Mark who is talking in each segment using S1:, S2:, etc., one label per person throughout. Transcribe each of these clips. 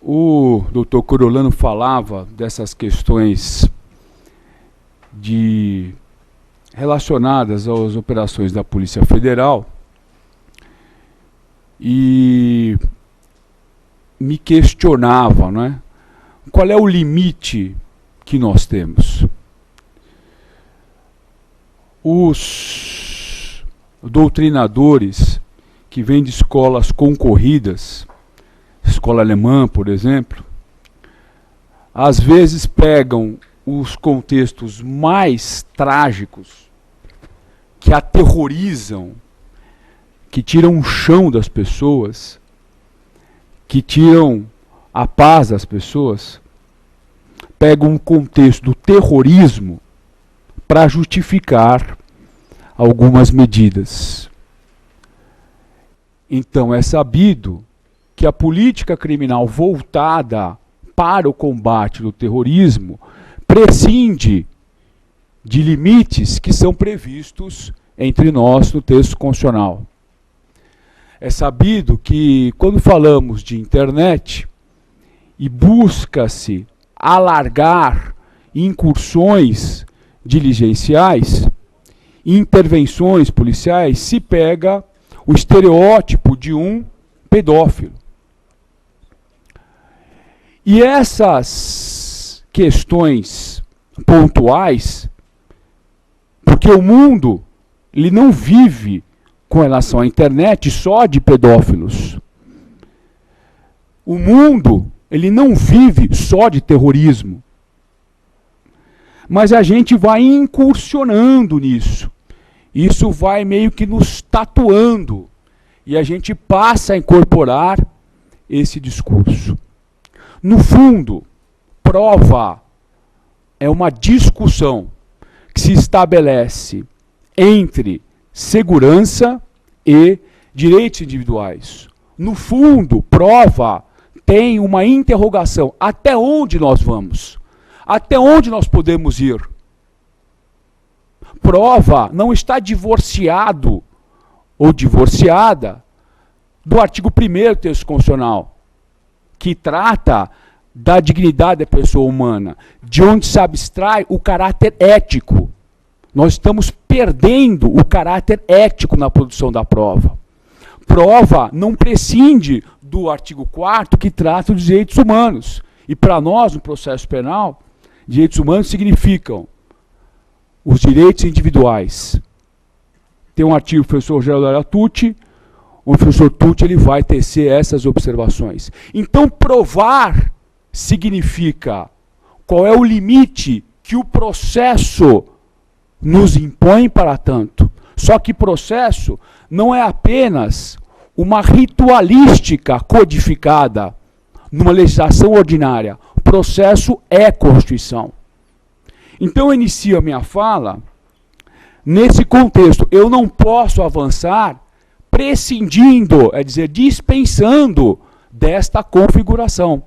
S1: O doutor Coriolano falava dessas questões relacionadas às operações da Polícia Federal e me questionava, não é? Qual é o limite que nós temos? Os doutrinadores que vêm de escolas concorridas, escola alemã, por exemplo, às vezes pegam os contextos mais trágicos, que aterrorizam, que tiram o chão das pessoas, que tiram a paz das pessoas, pegam um contexto do terrorismo para justificar algumas medidas. Então é sabido que a política criminal voltada para o combate do terrorismo prescinde de limites que são previstos entre nós no texto constitucional. É sabido que quando falamos de internet e busca-se alargar incursões diligenciais, intervenções policiais, se pega o estereótipo de um pedófilo. E essas questões pontuais, porque o mundo ele não vive com relação à internet só de pedófilos. O mundo ele não vive só de terrorismo. Mas a gente vai incursionando nisso. Isso vai meio que nos tatuando. E a gente passa a incorporar esse discurso. No fundo, prova é uma discussão que se estabelece entre segurança e direitos individuais. No fundo, prova tem uma interrogação. Até onde nós vamos? Até onde nós podemos ir? Prova não está divorciado ou divorciada do artigo 1º do texto constitucional, que trata da dignidade da pessoa humana, de onde se abstrai o caráter ético. Nós estamos perdendo o caráter ético na produção da prova. Prova não prescinde do artigo 4º que trata dos direitos humanos. E para nós, no processo penal, direitos humanos significam os direitos individuais. Tem um artigo do professor Geraldo Aratucci, o professor Tucci ele vai tecer essas observações. Então, provar significa qual é o limite que o processo nos impõe para tanto. Só que processo não é apenas uma ritualística codificada numa legislação ordinária. Processo é Constituição. Então eu inicio a minha fala nesse contexto. Eu não posso avançar prescindindo, é dizer, dispensando desta configuração.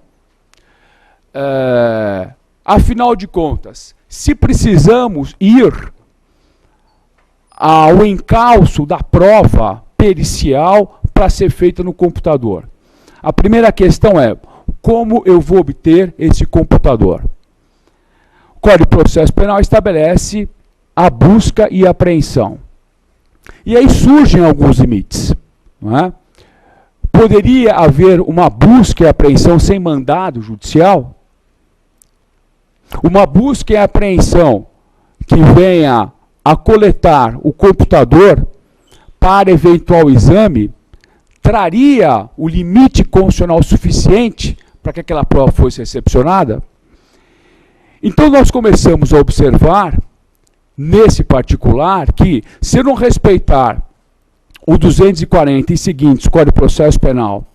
S1: Afinal de contas, se precisamos ir ao encalço da prova pericial para ser feita no computador, a primeira questão é: como eu vou obter esse computador? O Código de Processo Penal estabelece a busca e a apreensão. E aí surgem alguns limites. Não é? Poderia haver uma busca e apreensão sem mandado judicial? Uma busca e apreensão que venha a coletar o computador para eventual exame traria o limite constitucional suficiente para que aquela prova fosse recepcionada? Então nós começamos a observar, nesse particular, que se eu não respeitar o 240 e seguintes Código de Processo Penal,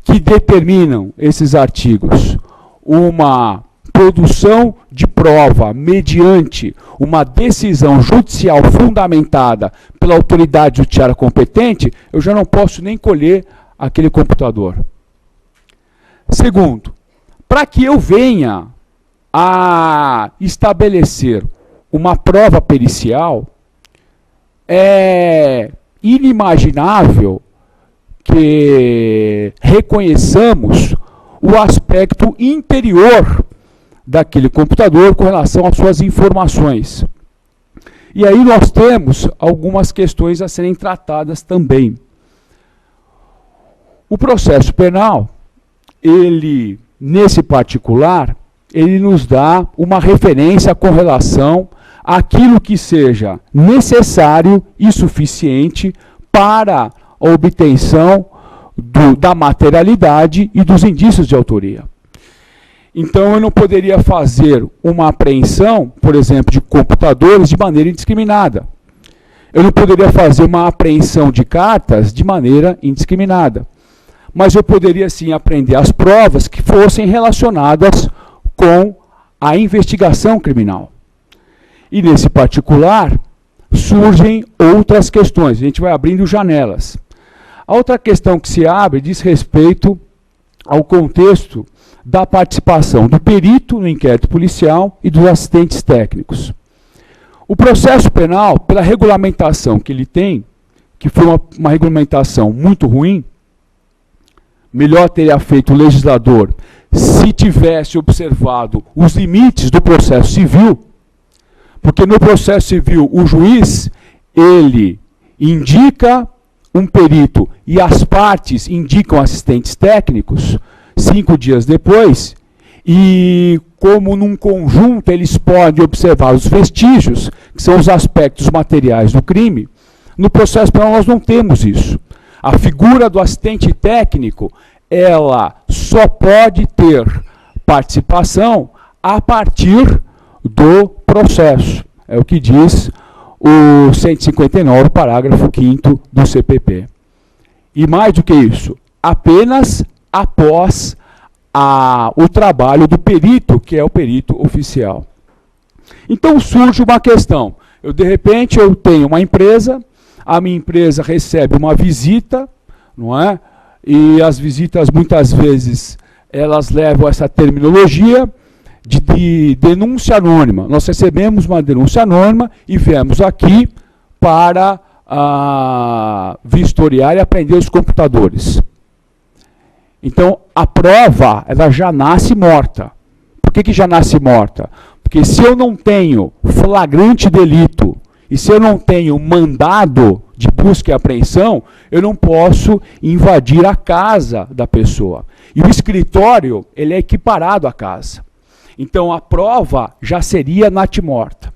S1: que determinam esses artigos, uma produção de prova mediante uma decisão judicial fundamentada pela autoridade judiciária competente, eu já não posso nem colher aquele computador. Segundo, para que eu venha a estabelecer uma prova pericial, é inimaginável que reconheçamos o aspecto interior daquele computador com relação às suas informações. E aí nós temos algumas questões a serem tratadas também. O processo penal, ele, nesse particular, ele nos dá uma referência com relação àquilo que seja necessário e suficiente para a obtenção da materialidade e dos indícios de autoria. Então, eu não poderia fazer uma apreensão, por exemplo, de computadores de maneira indiscriminada. Eu não poderia fazer uma apreensão de cartas de maneira indiscriminada. Mas eu poderia, sim, apreender as provas que fossem relacionadas com a investigação criminal. E, nesse particular, surgem outras questões. A gente vai abrindo janelas. A outra questão que se abre diz respeito ao contexto da participação do perito no inquérito policial e dos assistentes técnicos. O processo penal, pela regulamentação que ele tem, que foi uma regulamentação muito ruim, melhor teria feito o legislador se tivesse observado os limites do processo civil, porque no processo civil o juiz, ele indica um perito e as partes indicam assistentes técnicos 5 dias depois, e como num conjunto eles podem observar os vestígios, que são os aspectos materiais do crime, no processo penal nós não temos isso. A figura do assistente técnico, ela só pode ter participação a partir do processo. É o que diz o 159, parágrafo 5º do CPP. E mais do que isso, apenas após o trabalho do perito, que é o perito oficial. Então surge uma questão. De repente, eu tenho uma empresa, a minha empresa recebe uma visita, não é? E as visitas, muitas vezes, elas levam essa terminologia de denúncia anônima. Nós recebemos uma denúncia anônima e viemos aqui para vistoriar e apreender os computadores. Então, a prova, ela já nasce morta. Por que já nasce morta? Porque se eu não tenho flagrante delito e se eu não tenho mandado de busca e apreensão, eu não posso invadir a casa da pessoa. E o escritório, ele é equiparado à casa. Então, a prova já seria natimorta.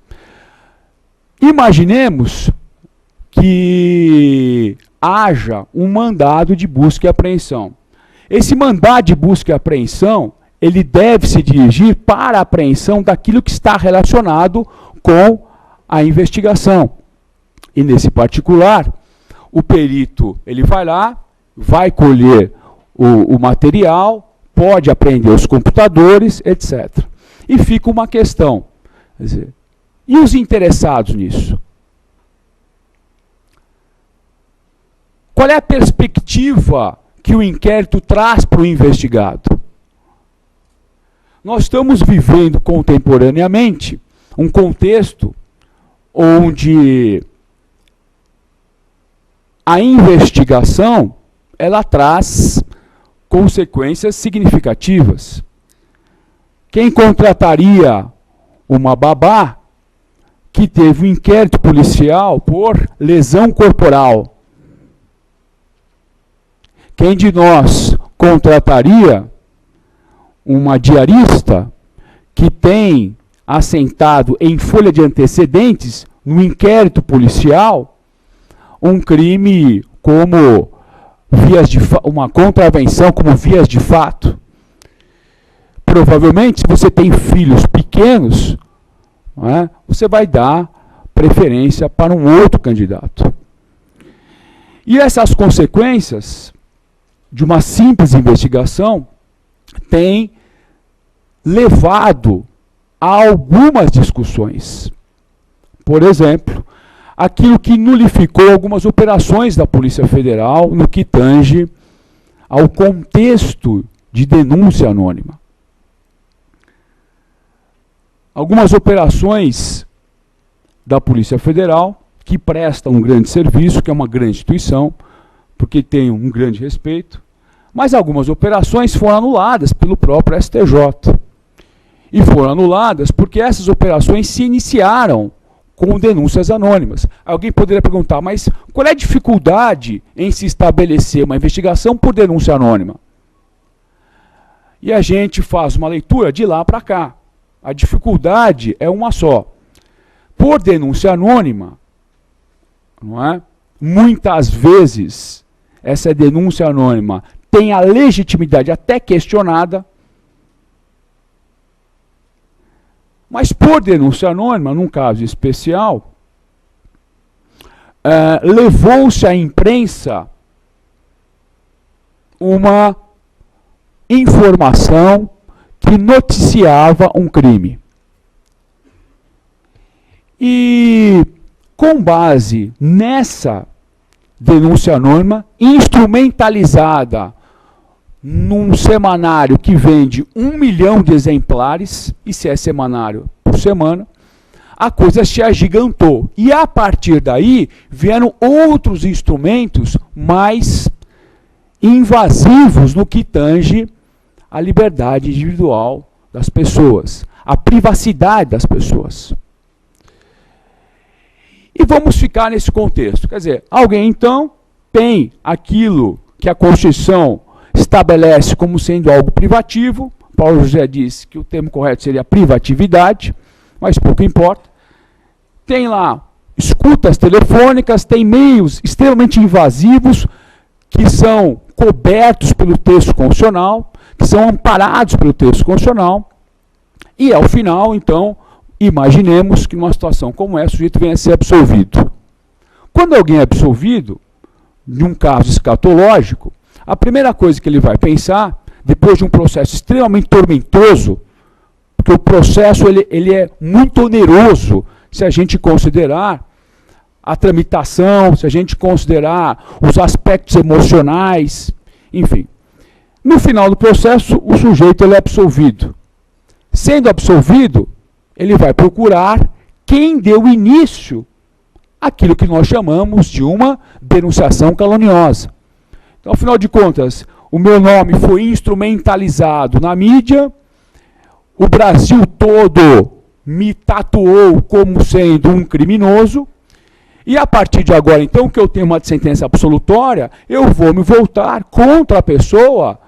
S1: Imaginemos que haja um mandado de busca e apreensão. Esse mandado de busca e apreensão, ele deve se dirigir para a apreensão daquilo que está relacionado com a investigação. E nesse particular, o perito, ele vai lá, vai colher o material, pode apreender os computadores, etc. E fica uma questão, quer dizer, e os interessados nisso? Qual é a perspectiva que o inquérito traz para o investigado? Nós estamos vivendo contemporaneamente um contexto onde a investigação, ela traz consequências significativas. Quem contrataria uma babá que teve um inquérito policial por lesão corporal? Quem de nós contrataria uma diarista que tem assentado em folha de antecedentes, no inquérito policial, um crime como uma contravenção como vias de fato? Provavelmente, se você tem filhos pequenos, não é, você vai dar preferência para um outro candidato. E essas consequências de uma simples investigação têm levado a algumas discussões. Por exemplo, aquilo que nulificou algumas operações da Polícia Federal no que tange ao contexto de denúncia anônima. Algumas operações da Polícia Federal, que prestam um grande serviço, que é uma grande instituição, porque tem um grande respeito, Mas algumas operações foram anuladas pelo próprio STJ. E foram anuladas porque essas operações se iniciaram com denúncias anônimas. Alguém poderia perguntar, mas qual é a dificuldade em se estabelecer uma investigação por denúncia anônima? E a gente faz uma leitura de lá para cá. A dificuldade é uma só. Por denúncia anônima, não é? Muitas vezes, essa denúncia anônima tem a legitimidade até questionada, mas por denúncia anônima, num caso especial, levou-se à imprensa uma informação que noticiava um crime. E, com base nessa denúncia anônima, instrumentalizada num semanário que vende 1 milhão de exemplares, e se é semanário por semana, a coisa se agigantou. E a partir daí vieram outros instrumentos mais invasivos no que tange a liberdade individual das pessoas, a privacidade das pessoas. E vamos ficar nesse contexto. Quer dizer, alguém então tem aquilo que a Constituição estabelece como sendo algo privativo. Paulo José disse que o termo correto seria privatividade, mas pouco importa. Tem lá escutas telefônicas, tem meios extremamente invasivos que são cobertos pelo texto constitucional, que são amparados pelo texto constitucional, e ao final, então, imaginemos que numa situação como essa, o sujeito venha a ser absolvido. Quando alguém é absolvido, de um caso escatológico, a primeira coisa que ele vai pensar, depois de um processo extremamente tormentoso, porque o processo ele é muito oneroso, se a gente considerar a tramitação, se a gente considerar os aspectos emocionais, enfim. No final do processo, o sujeito ele é absolvido. Sendo absolvido, ele vai procurar quem deu início àquilo que nós chamamos de uma denunciação caluniosa. Então, afinal de contas, o meu nome foi instrumentalizado na mídia, o Brasil todo me tatuou como sendo um criminoso, e a partir de agora, então, que eu tenho uma sentença absolutória, eu vou me voltar contra a pessoa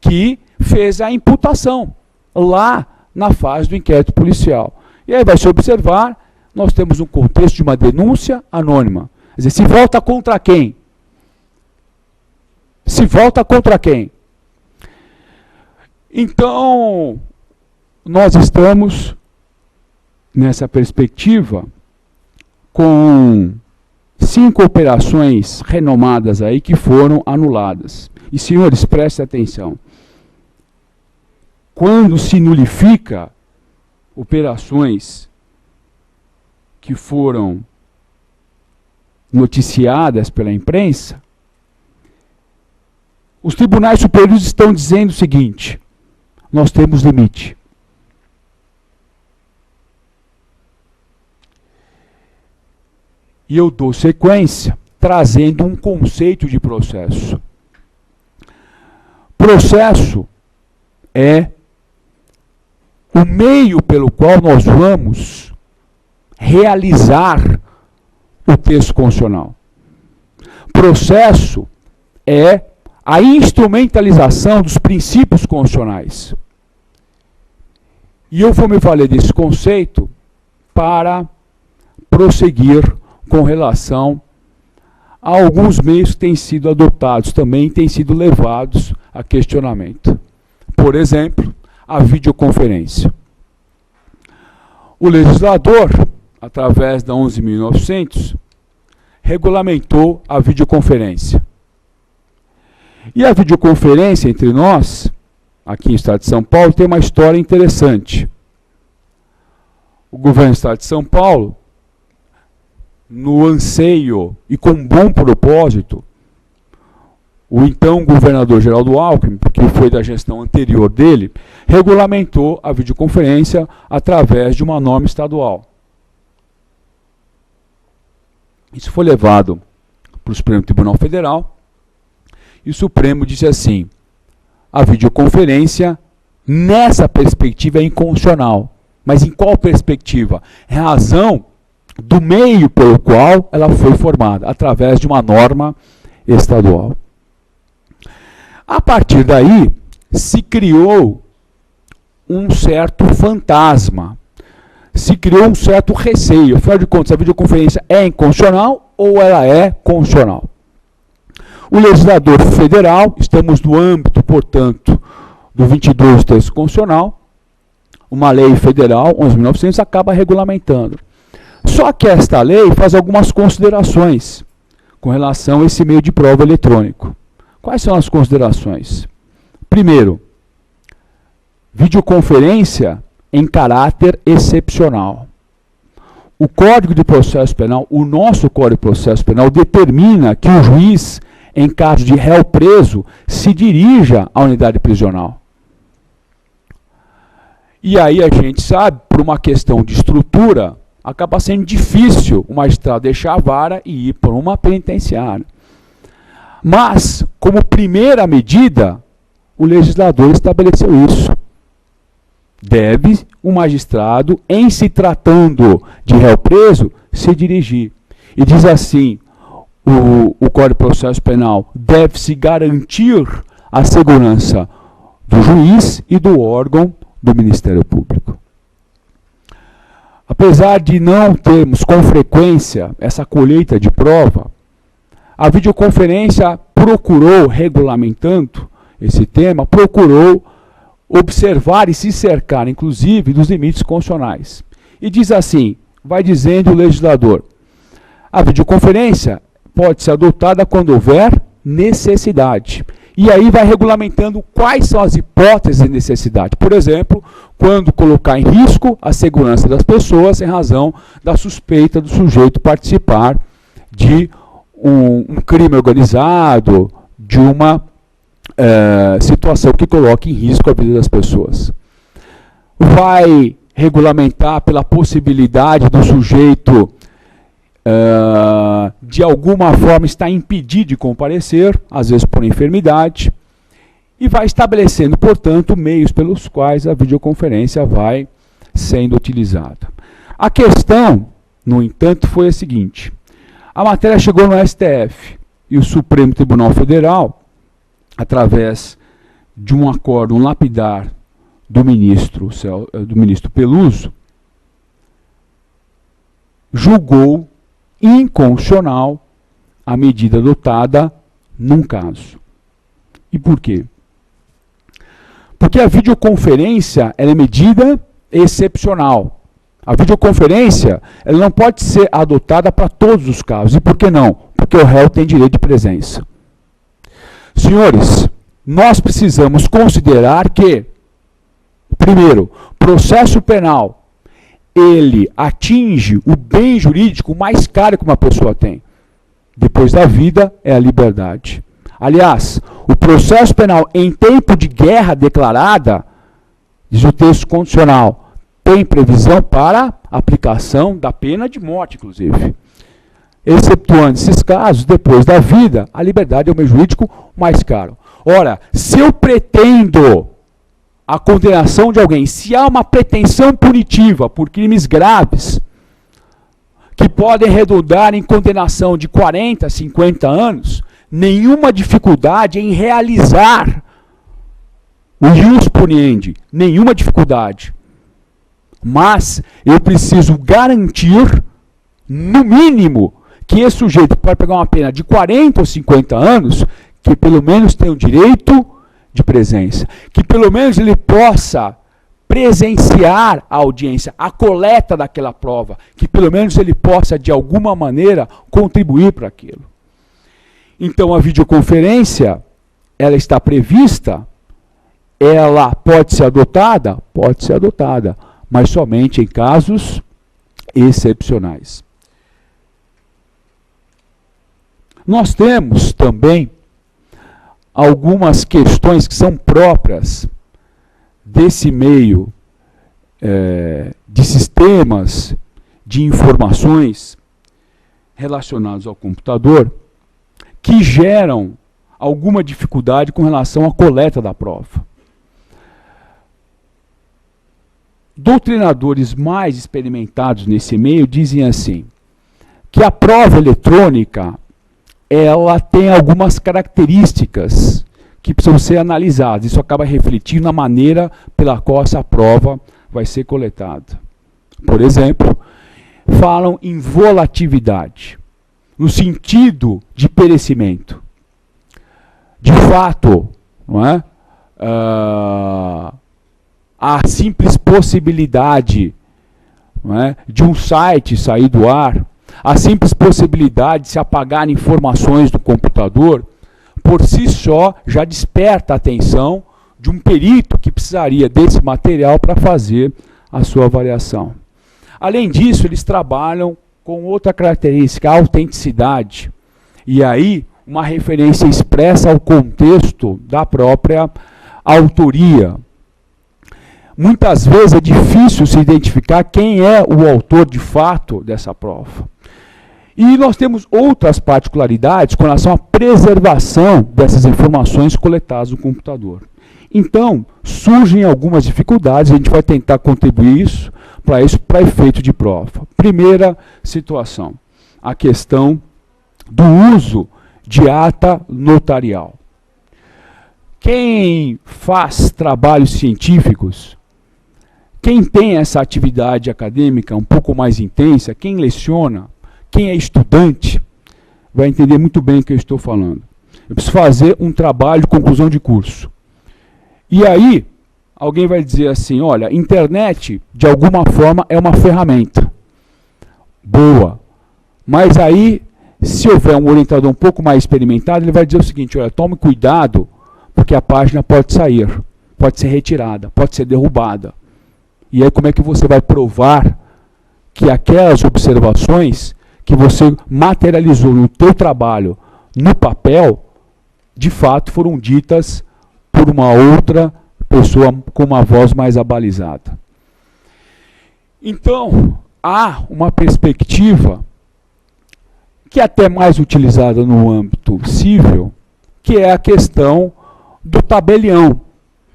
S1: que fez a imputação, lá na fase do inquérito policial. E aí vai se observar, nós temos um contexto de uma denúncia anônima. Quer dizer, se volta contra quem? Se volta contra quem? Então, nós estamos nessa perspectiva com 5 operações renomadas aí que foram anuladas. E, senhores, prestem atenção. Quando se nulifica operações que foram noticiadas pela imprensa, os tribunais superiores estão dizendo o seguinte: nós temos limite. E eu dou sequência trazendo um conceito de processo. Processo é o meio pelo qual nós vamos realizar o texto constitucional. Processo é a instrumentalização dos princípios constitucionais. E eu vou me valer desse conceito para prosseguir com relação a alguns meios que têm sido adotados, também têm sido levados a questionamento. Por exemplo, a videoconferência. O legislador, através da 11.900, regulamentou a videoconferência. E a videoconferência entre nós, aqui no Estado de São Paulo, tem uma história interessante. O governo do Estado de São Paulo, no anseio e com bom propósito, o então governador Geraldo Alckmin, que foi da gestão anterior dele, regulamentou a videoconferência através de uma norma estadual. Isso foi levado para o Supremo Tribunal Federal, e o Supremo disse assim: a videoconferência, nessa perspectiva, é inconstitucional. Mas em qual perspectiva? Em razão do meio pelo qual ela foi formada, através de uma norma estadual. A partir daí, se criou um certo fantasma, se criou um certo receio. Afinal de contas, a videoconferência é inconstitucional ou ela é constitucional? O legislador federal, estamos no âmbito, portanto, do 22 do texto constitucional, uma lei federal, 11.900, acaba regulamentando. Só que esta lei faz algumas considerações com relação a esse meio de prova eletrônico. Quais são as considerações? Primeiro, videoconferência em caráter excepcional. O Código de Processo Penal, o nosso Código de Processo Penal, determina que o juiz, em caso de réu preso, se dirija à unidade prisional. E aí a gente sabe, por uma questão de estrutura, acaba sendo difícil o magistrado deixar a vara e ir para uma penitenciária. Mas, como primeira medida, o legislador estabeleceu isso. Deve o magistrado, em se tratando de réu preso, se dirigir. E diz assim, o Código de Processo Penal, deve-se garantir a segurança do juiz e do órgão do Ministério Público. Apesar de não termos com frequência essa colheita de prova, a videoconferência procurou, regulamentando esse tema, procurou observar e se cercar, inclusive, dos limites constitucionais. E diz assim, vai dizendo o legislador, a videoconferência pode ser adotada quando houver necessidade. E aí vai regulamentando quais são as hipóteses de necessidade. Por exemplo, quando colocar em risco a segurança das pessoas em razão da suspeita do sujeito participar de um crime organizado, de uma situação que coloque em risco a vida das pessoas. Vai regulamentar pela possibilidade do sujeito de alguma forma está impedido de comparecer, às vezes por enfermidade, e vai estabelecendo, portanto, meios pelos quais a videoconferência vai sendo utilizada. A questão, no entanto, foi a seguinte, a matéria chegou no STF, e o Supremo Tribunal Federal, através de um acórdão lapidar do ministro Peluso, julgou inconstitucional a medida adotada num caso. E por quê? Porque a videoconferência ela é medida excepcional. A videoconferência ela não pode ser adotada para todos os casos. E por que não? Porque o réu tem direito de presença. Senhores, nós precisamos considerar que, primeiro, processo penal ele atinge o bem jurídico mais caro que uma pessoa tem. Depois da vida, é a liberdade. Aliás, o processo penal em tempo de guerra declarada, diz o texto constitucional, tem previsão para aplicação da pena de morte, inclusive. Excetuando esses casos, depois da vida, a liberdade é o bem jurídico mais caro. Ora, se eu pretendo a condenação de alguém, se há uma pretensão punitiva por crimes graves, que podem redundar em condenação de 40, 50 anos, nenhuma dificuldade em realizar o ius puniendi, nenhuma dificuldade. Mas eu preciso garantir, no mínimo, que esse sujeito que vai pegar uma pena de 40 ou 50 anos, que pelo menos tenha o direito de presença, que pelo menos ele possa presenciar a audiência, a coleta daquela prova, que pelo menos ele possa, de alguma maneira, contribuir para aquilo. Então, a videoconferência, ela está prevista, ela pode ser adotada? Pode ser adotada, mas somente em casos excepcionais. Nós temos também algumas questões que são próprias desse meio de sistemas de informações relacionados ao computador que geram alguma dificuldade com relação à coleta da prova. Doutrinadores mais experimentados nesse meio dizem assim, que a prova eletrônica ela tem algumas características que precisam ser analisadas. Isso acaba refletindo na maneira pela qual essa prova vai ser coletada. Por exemplo, falam em volatilidade, no sentido de perecimento. De fato, não é? A simples possibilidade, não é, de um site sair do ar, a simples possibilidade de se apagar informações do computador, por si só já desperta a atenção de um perito que precisaria desse material para fazer a sua avaliação. Além disso, eles trabalham com outra característica, a autenticidade. E aí, uma referência expressa ao contexto da própria autoria. Muitas vezes é difícil se identificar quem é o autor de fato dessa prova. E nós temos outras particularidades com relação à preservação dessas informações coletadas no computador. Então, surgem algumas dificuldades, a gente vai tentar contribuir isso para efeito de prova. Primeira situação, a questão do uso de ata notarial. Quem faz trabalhos científicos, quem tem essa atividade acadêmica um pouco mais intensa, quem leciona, quem é estudante, vai entender muito bem o que eu estou falando. Eu preciso fazer um trabalho de conclusão de curso. E aí, alguém vai dizer assim, olha, internet, de alguma forma, é uma ferramenta. Boa. Mas aí, se houver um orientador um pouco mais experimentado, ele vai dizer o seguinte, olha, tome cuidado, porque a página pode sair, pode ser retirada, pode ser derrubada. E aí, como é que você vai provar que aquelas observações que você materializou no teu trabalho, no papel, de fato foram ditas por uma outra pessoa com uma voz mais abalizada. Então, há uma perspectiva que é até mais utilizada no âmbito civil, que é a questão do tabelião,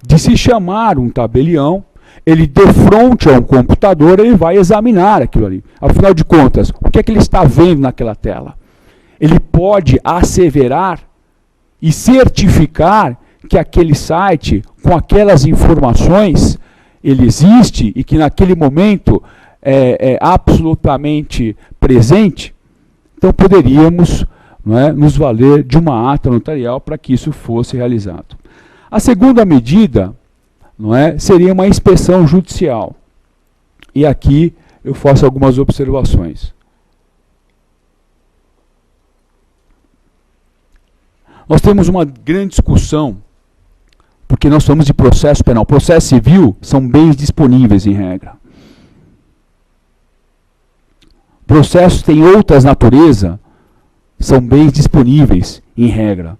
S1: de se chamar um tabelião, ele de frente a um computador, ele vai examinar aquilo ali. Afinal de contas, o que é que ele está vendo naquela tela? Ele pode asseverar e certificar que aquele site, com aquelas informações, ele existe e que naquele momento é absolutamente presente. Então poderíamos, não é, nos valer de uma ata notarial para que isso fosse realizado. A segunda medida, não é, seria uma inspeção judicial. E aqui eu faço algumas observações. Nós temos uma grande discussão, porque nós falamos de processo penal. Processo civil são bens disponíveis, em regra. Processos têm outras naturezas, são bens disponíveis, em regra.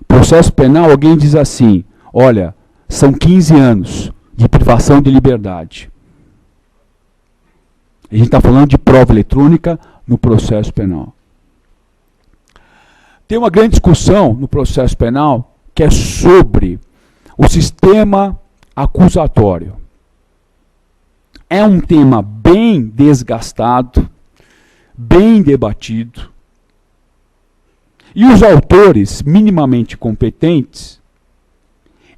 S1: Processo penal, alguém diz assim, olha, são 15 anos de privação de liberdade. A gente está falando de prova eletrônica no processo penal. Tem uma grande discussão no processo penal que é sobre o sistema acusatório. É um tema bem desgastado, bem debatido, e os autores minimamente competentes,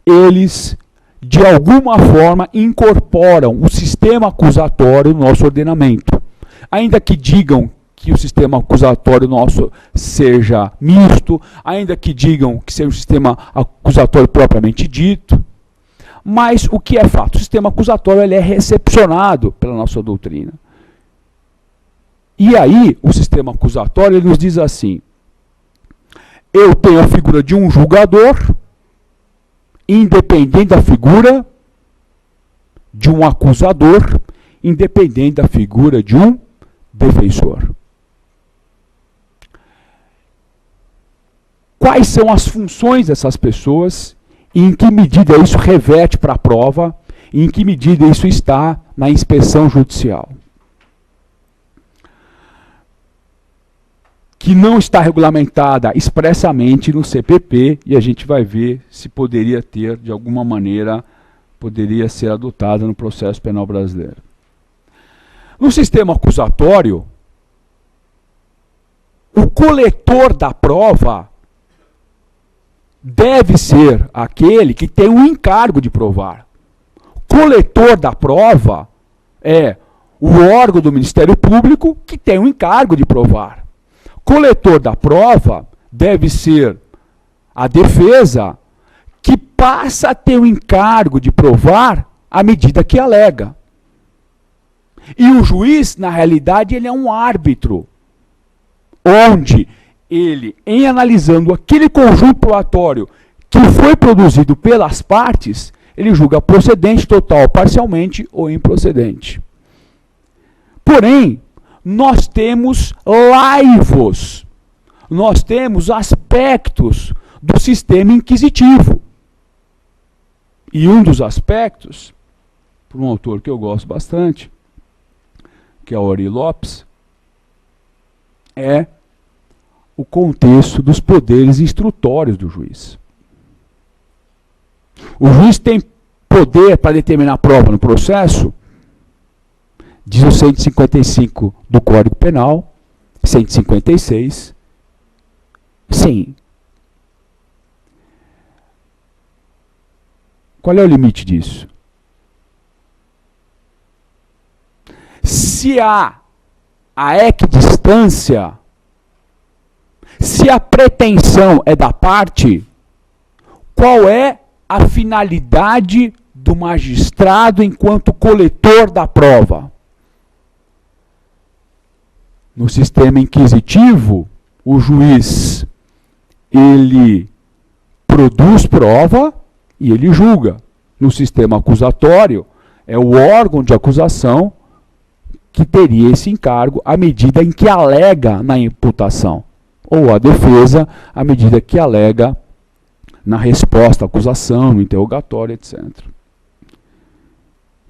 S1: eles, de alguma forma, incorporam o sistema acusatório no nosso ordenamento. Ainda que digam que o sistema acusatório nosso seja misto, ainda que digam que seja um sistema acusatório propriamente dito, mas o que é fato? O sistema acusatório ele é recepcionado pela nossa doutrina. E aí, o sistema acusatório ele nos diz assim, eu tenho a figura de um julgador, independente da figura de um acusador, independente da figura de um defensor. Quais são as funções dessas pessoas e em que medida isso reverte para a prova e em que medida isso está na inspeção judicial? que não está regulamentada expressamente no CPP, e a gente vai ver se poderia ter, de alguma maneira, poderia ser adotada no processo penal brasileiro. No sistema acusatório, o coletor da prova deve ser aquele que tem o encargo de provar. Coletor da prova é o órgão do Ministério Público que tem o encargo de provar. Coletor da prova deve ser a defesa que passa a ter o encargo de provar à medida que alega. E o juiz, na realidade, ele é um árbitro, onde ele, em analisando aquele conjunto probatório que foi produzido pelas partes, ele julga procedente, total, parcialmente ou improcedente. Porém, nós temos laivos, nós temos aspectos do sistema inquisitivo. E um dos aspectos, por um autor que eu gosto bastante, que é o Ori Lopes, é o contexto dos poderes instrutórios do juiz. O juiz tem poder para determinar a prova no processo, diz o 155 do Código Penal, 156, sim. Qual é o limite disso? Se há a equidistância, se a pretensão é da parte, qual é a finalidade do magistrado enquanto coletor da prova? No sistema inquisitivo, o juiz, ele produz prova e ele julga. No sistema acusatório, é o órgão de acusação que teria esse encargo à medida em que alega na imputação, ou a defesa à medida que alega na resposta à acusação, no interrogatório, etc.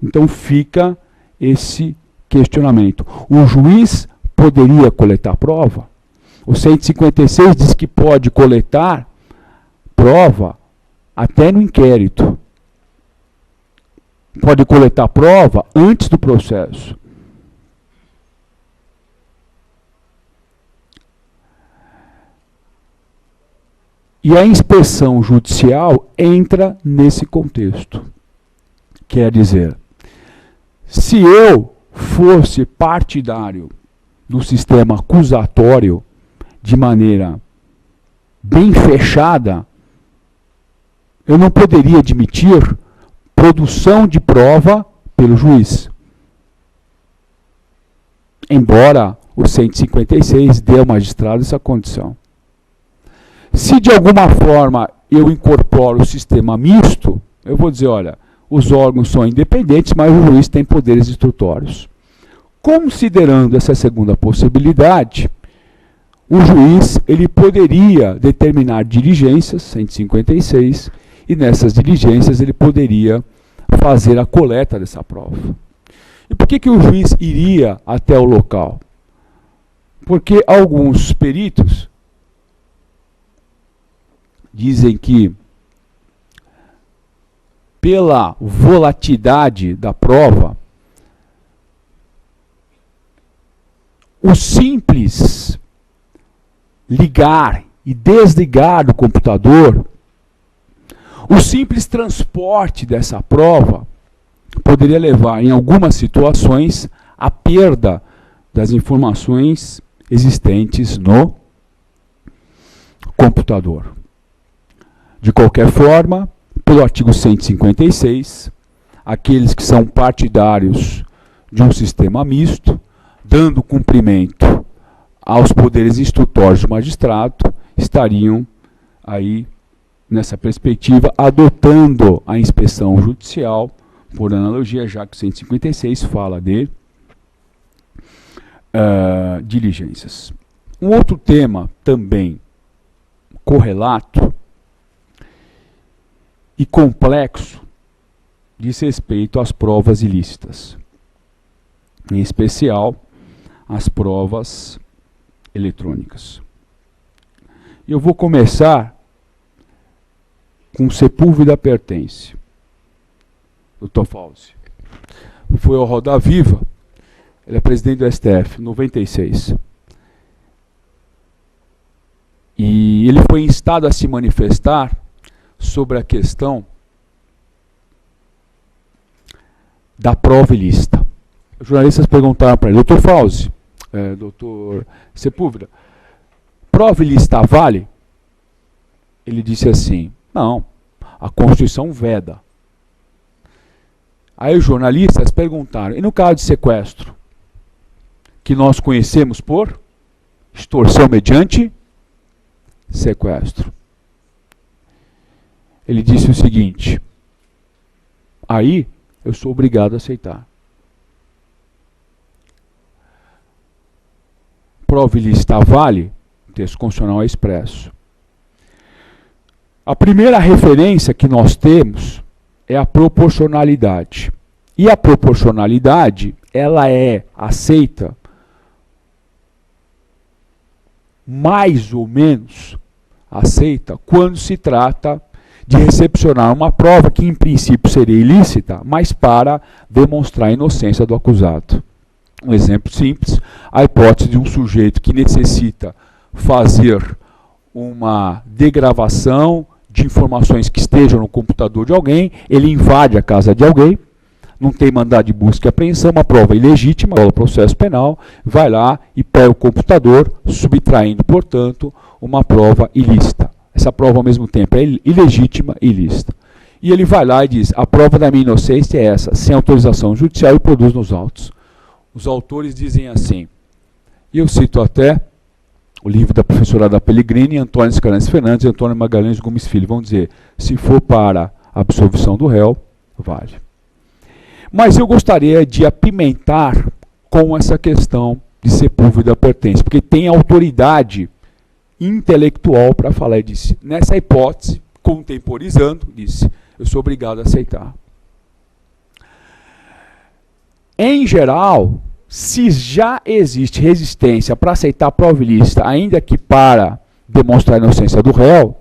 S1: Então fica esse questionamento. O juiz poderia coletar prova? O 156 diz que pode coletar prova até no inquérito. Pode coletar prova antes do processo. E a inspeção judicial entra nesse contexto. Quer dizer, se eu fosse partidário do sistema acusatório de maneira bem fechada, eu não poderia admitir produção de prova pelo juiz. Embora o 156 dê ao magistrado essa condição. Se de alguma forma eu incorporo o sistema misto, eu vou dizer, olha, os órgãos são independentes, mas o juiz tem poderes instrutórios. Considerando essa segunda possibilidade, o juiz ele poderia determinar diligências, 156, e nessas diligências ele poderia fazer a coleta dessa prova. E por que o juiz iria até o local? Porque alguns peritos dizem que, pela volatilidade da prova, o simples ligar e desligar do computador, o simples transporte dessa prova, poderia levar, em algumas situações, à perda das informações existentes no computador. De qualquer forma, pelo artigo 156, aqueles que são partidários de um sistema misto, dando cumprimento aos poderes instrutórios do magistrado, estariam aí, nessa perspectiva, adotando a inspeção judicial, por analogia, já que o 156 fala de diligências. Um outro tema também correlato e complexo diz respeito às provas ilícitas, em especial as provas eletrônicas. Eu vou começar com Sepúlveda pertence. Dr. Fauzi foi ao Roda Viva, ele é presidente do STF, em 96. E ele foi instado a se manifestar sobre a questão da prova ilícita. Os jornalistas perguntaram para ele, Dr. Fauzi, Dr. Sepúlveda, prova ilícita vale? Ele disse assim, não, a Constituição veda. Aí os jornalistas perguntaram, e no caso de sequestro, que nós conhecemos por extorsão mediante sequestro? Ele disse o seguinte, aí eu sou obrigado a aceitar. Prova ilícita vale? O texto constitucional é expresso. A primeira referência que nós temos é a proporcionalidade. E a proporcionalidade, ela é aceita mais ou menos aceita quando se trata de recepcionar uma prova que em princípio seria ilícita, mas para demonstrar a inocência do acusado. Um exemplo simples, a hipótese de um sujeito que necessita fazer uma degravação de informações que estejam no computador de alguém, ele invade a casa de alguém, não tem mandado de busca e apreensão, uma prova ilegítima, o processo penal, vai lá e pega o computador, subtraindo, portanto, uma prova ilícita. Essa prova, ao mesmo tempo, é ilegítima e ilícita. E ele vai lá e diz, a prova da minha inocência é essa, sem autorização judicial, e produz nos autos. Os autores dizem assim, e eu cito até o livro da professora Ada Pellegrini, Antônio Scaranci Fernandes e Antônio Magalhães Gomes Filho, vão dizer, se for para a absolvição do réu, vale. Mas eu gostaria de apimentar com essa questão de Sepúlveda pertence, porque tem autoridade intelectual para falar e disse, nessa hipótese, contemporizando, disse, eu sou obrigado a aceitar. Em geral, se já existe resistência para aceitar a prova ilícita, ainda que para demonstrar a inocência do réu,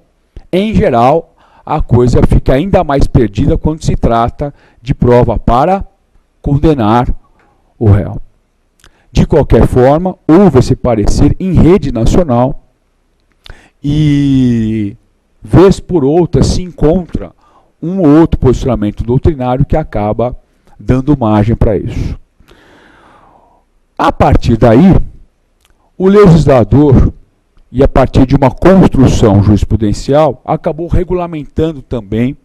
S1: em geral, a coisa fica ainda mais perdida quando se trata de prova para condenar o réu. De qualquer forma, houve esse parecer em rede nacional e, vez por outra, se encontra um ou outro posicionamento doutrinário que acaba dando margem para isso. A partir daí, o legislador, e a partir de uma construção jurisprudencial, acabou regulamentando também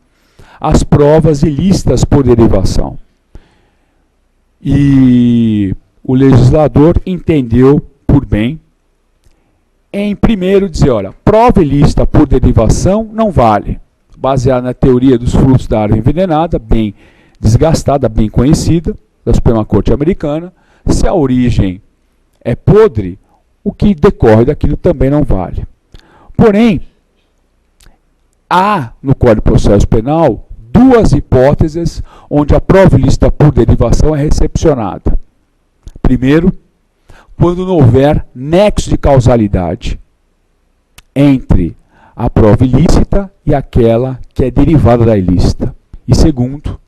S1: as provas ilícitas por derivação. E o legislador entendeu por bem, em primeiro dizer, olha, prova ilícita por derivação não vale, baseada na teoria dos frutos da árvore envenenada, bem desgastada, bem conhecida, da Suprema Corte Americana. Se a origem é podre, o que decorre daquilo também não vale. Porém, há no Código de Processo Penal duas hipóteses onde a prova ilícita por derivação é recepcionada. Primeiro, quando não houver nexo de causalidade entre a prova ilícita e aquela que é derivada da ilícita. E segundo,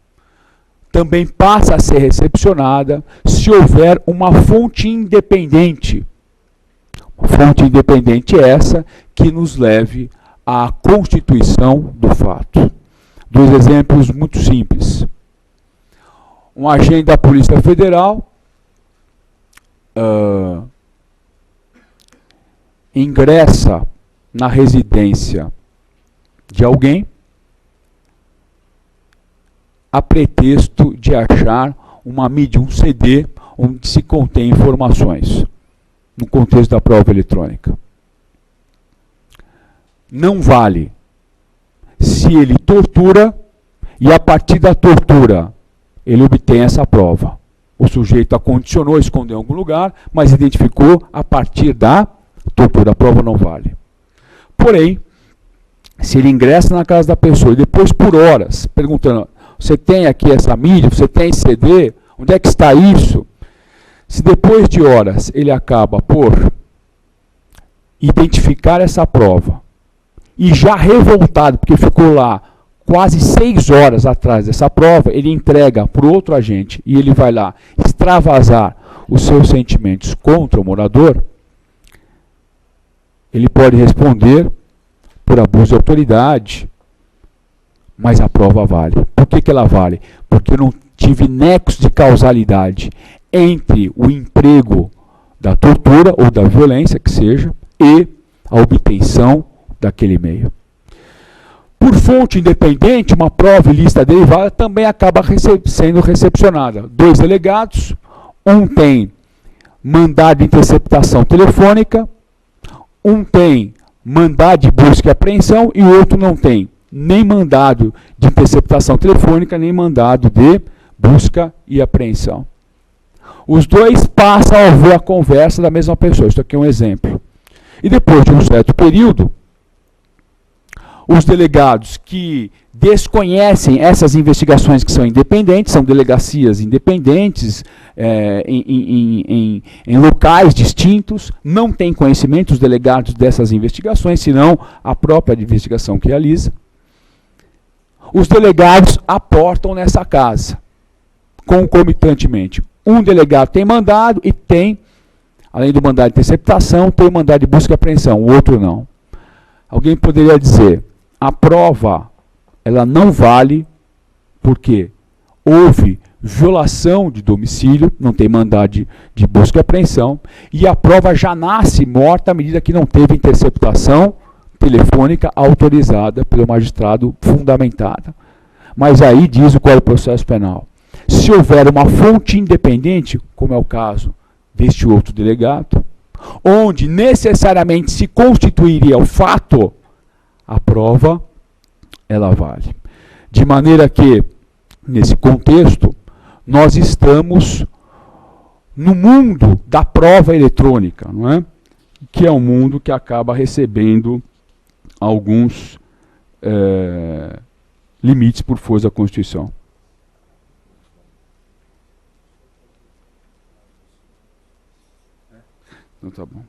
S1: também passa a ser recepcionada se houver uma fonte independente. Uma fonte independente é essa que nos leve à constituição do fato. Dois exemplos muito simples. Um agente da Polícia Federal ingressa na residência de alguém a pretexto de achar uma mídia, um CD, onde se contém informações, no contexto da prova eletrônica. Não vale se ele tortura e a partir da tortura ele obtém essa prova. O sujeito a condicionou, escondeu em algum lugar, mas identificou a partir da tortura. A prova não vale. Porém, se ele ingressa na casa da pessoa e depois por horas, perguntando, você tem aqui essa mídia, você tem esse CD, onde é que está isso? Se depois de horas ele acaba por identificar essa prova e já revoltado, porque ficou lá quase 6 horas atrás dessa prova, ele entrega para o outro agente e ele vai lá extravasar os seus sentimentos contra o morador, ele pode responder por abuso de autoridade, mas a prova vale. Por que ela vale? Porque eu não tive nexo de causalidade entre o emprego da tortura ou da violência, que seja, e a obtenção daquele meio. Por fonte independente, uma prova ilícita derivada também acaba sendo recepcionada. 2 delegados, um tem mandado de interceptação telefônica, um tem mandado de busca e apreensão e o outro não tem nem mandado de interceptação telefônica, nem mandado de busca e apreensão. Os dois passam a ouvir a conversa da mesma pessoa. Isso aqui é um exemplo. E depois de um certo período, os delegados que desconhecem essas investigações que são independentes, são delegacias independentes, em locais distintos, não têm conhecimento os delegados dessas investigações, senão a própria investigação que realiza. Os delegados aportam nessa casa, concomitantemente. Um delegado tem mandado e tem, além do mandado de interceptação, tem o mandado de busca e apreensão, o outro não. Alguém poderia dizer, a prova ela não vale porque houve violação de domicílio, não tem mandado de busca e apreensão, e a prova já nasce morta à medida que não teve interceptação telefônica autorizada pelo magistrado fundamentada. Mas aí diz o Código de Processo Penal, se houver uma fonte independente, como é o caso deste outro delegado, onde necessariamente se constituiria o fato, a prova, ela vale. De maneira que, nesse contexto, nós estamos no mundo da prova eletrônica, não é? Que é um mundo que acaba recebendo alguns limites por força da Constituição. Então tá bom.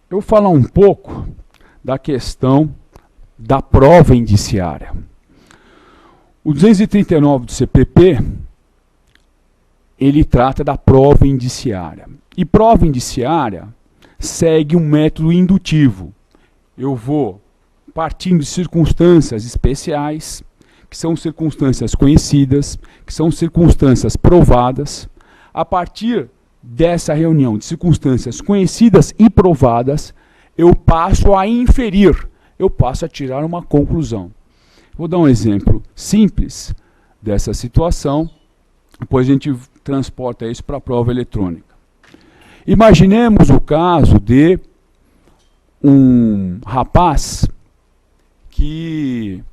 S1: Eu vou falar um pouco da questão da prova indiciária. O 239 do CPP, ele trata da prova indiciária. E prova indiciária segue um método indutivo. Eu vou partindo de circunstâncias especiais, que são circunstâncias conhecidas, que são circunstâncias provadas. A partir dessa reunião de circunstâncias conhecidas e provadas, eu passo a inferir, eu passo a tirar uma conclusão. Vou dar um exemplo simples dessa situação, depois a gente transporta isso para a prova eletrônica. Imaginemos o caso de um rapaz que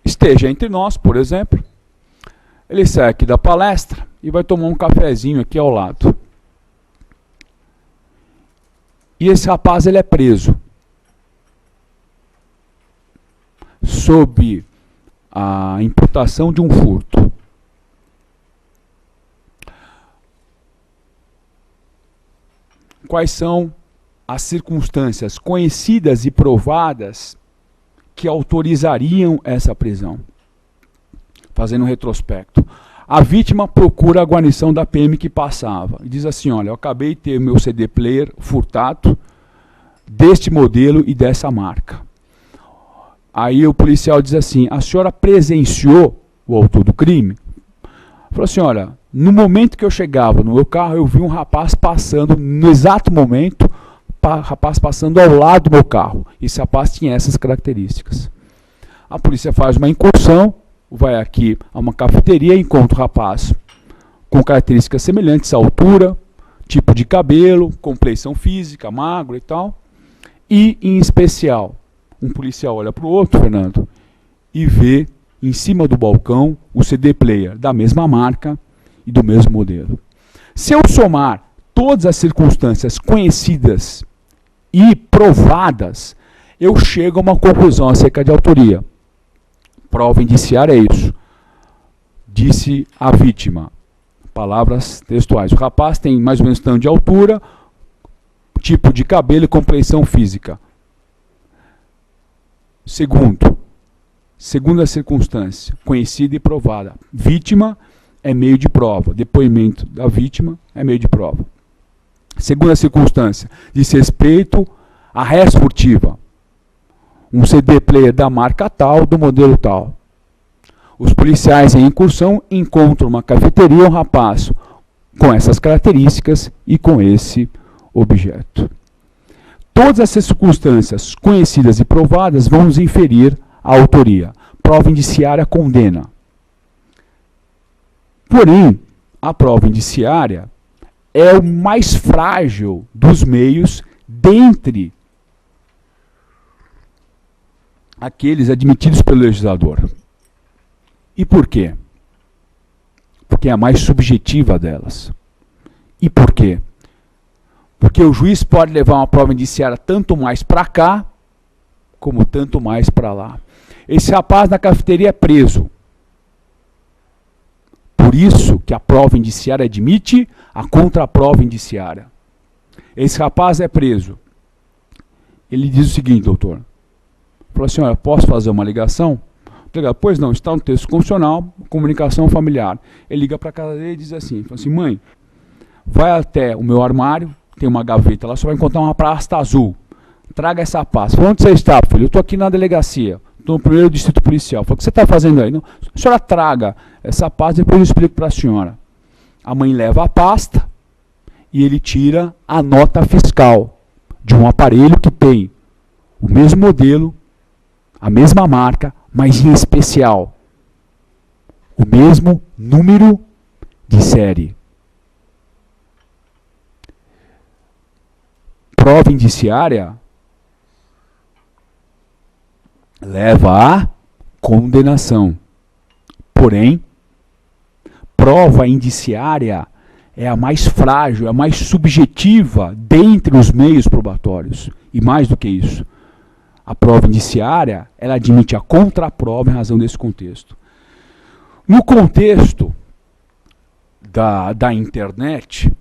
S1: esteja entre nós, por exemplo, ele sai aqui da palestra e vai tomar um cafezinho aqui ao lado. E esse rapaz ele é preso sob a imputação de um furto. Quais são as circunstâncias conhecidas e provadas que autorizariam essa prisão? Fazendo um retrospecto. A vítima procura a guarnição da PM que passava. E diz assim, olha, eu acabei de ter meu CD player furtado deste modelo e dessa marca. Aí o policial diz assim, a senhora presenciou o autor do crime? Falou assim, olha, no momento que eu chegava no meu carro, eu vi um rapaz passando, no exato momento, rapaz passando ao lado do meu carro. Esse rapaz tinha essas características. A polícia faz uma incursão, vai aqui a uma cafeteria, encontra o rapaz com características semelhantes à altura, tipo de cabelo, compleição física, magro e tal. E, em especial, um policial olha para o outro, Fernando, e vê em cima do balcão o CD player da mesma marca e do mesmo modelo. Se eu somar todas as circunstâncias conhecidas e provadas, eu chego a uma conclusão acerca de autoria. Prova indiciária é isso. Disse a vítima. Palavras textuais. O rapaz tem mais ou menos tanto de altura, tipo de cabelo e complexão física. Segunda circunstância, conhecida e provada. Vítima é meio de prova. Depoimento da vítima é meio de prova. Segunda circunstância, diz respeito à res furtiva. Um CD player da marca tal, do modelo tal. Os policiais em incursão encontram uma cafeteria, um rapaz com essas características e com esse objeto. Todas essas circunstâncias conhecidas e provadas vão nos inferir a autoria. Prova indiciária condena. Porém, a prova indiciária é o mais frágil dos meios dentre aqueles admitidos pelo legislador. E por quê? Porque é a mais subjetiva delas. E por quê? Porque o juiz pode levar uma prova indiciária tanto mais para cá, como tanto mais para lá. Esse rapaz na cafeteria é preso. Por isso que a prova indiciária admite a contraprova indiciária. Esse rapaz é preso. Ele diz o seguinte, doutor. Falou assim, olha, posso fazer uma ligação? Pois não, está no texto constitucional, comunicação familiar. Ele liga para a casa dele e diz assim, fala assim, mãe, vai até o meu armário, tem uma gaveta lá, você vai encontrar uma pasta azul. Traga essa pasta. Onde você está, filho? Eu estou aqui na delegacia, estou no primeiro distrito policial. Falei, o que você está fazendo aí? Não, a senhora traga essa pasta, depois eu explico para a senhora. A mãe leva a pasta e ele tira a nota fiscal de um aparelho que tem o mesmo modelo, a mesma marca, mas em especial o mesmo número de série. Prova indiciária leva à condenação. Porém, prova indiciária é a mais frágil, a mais subjetiva dentre os meios probatórios. E mais do que isso, a prova indiciária, ela admite a contraprova em razão desse contexto. No contexto da internet,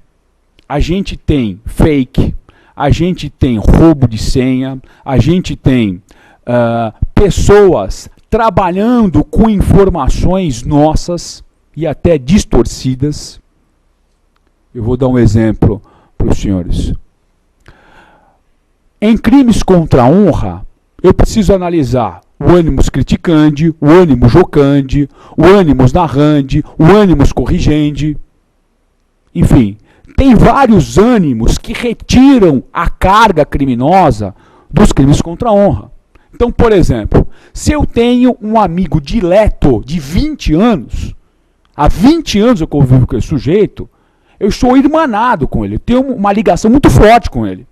S1: a gente tem fake, a gente tem roubo de senha, a gente tem pessoas trabalhando com informações nossas e até distorcidas. Eu vou dar um exemplo para os senhores. Em crimes contra a honra, eu preciso analisar o ânimos criticandi, o ânimos jocandi, o ânimos narrandi, o ânimos corrigendi. Enfim, tem vários ânimos que retiram a carga criminosa dos crimes contra a honra. Então, por exemplo, se eu tenho um amigo dileto de 20 anos, há 20 anos eu convivo com esse sujeito, eu estou irmanado com ele, eu tenho uma ligação muito forte com ele.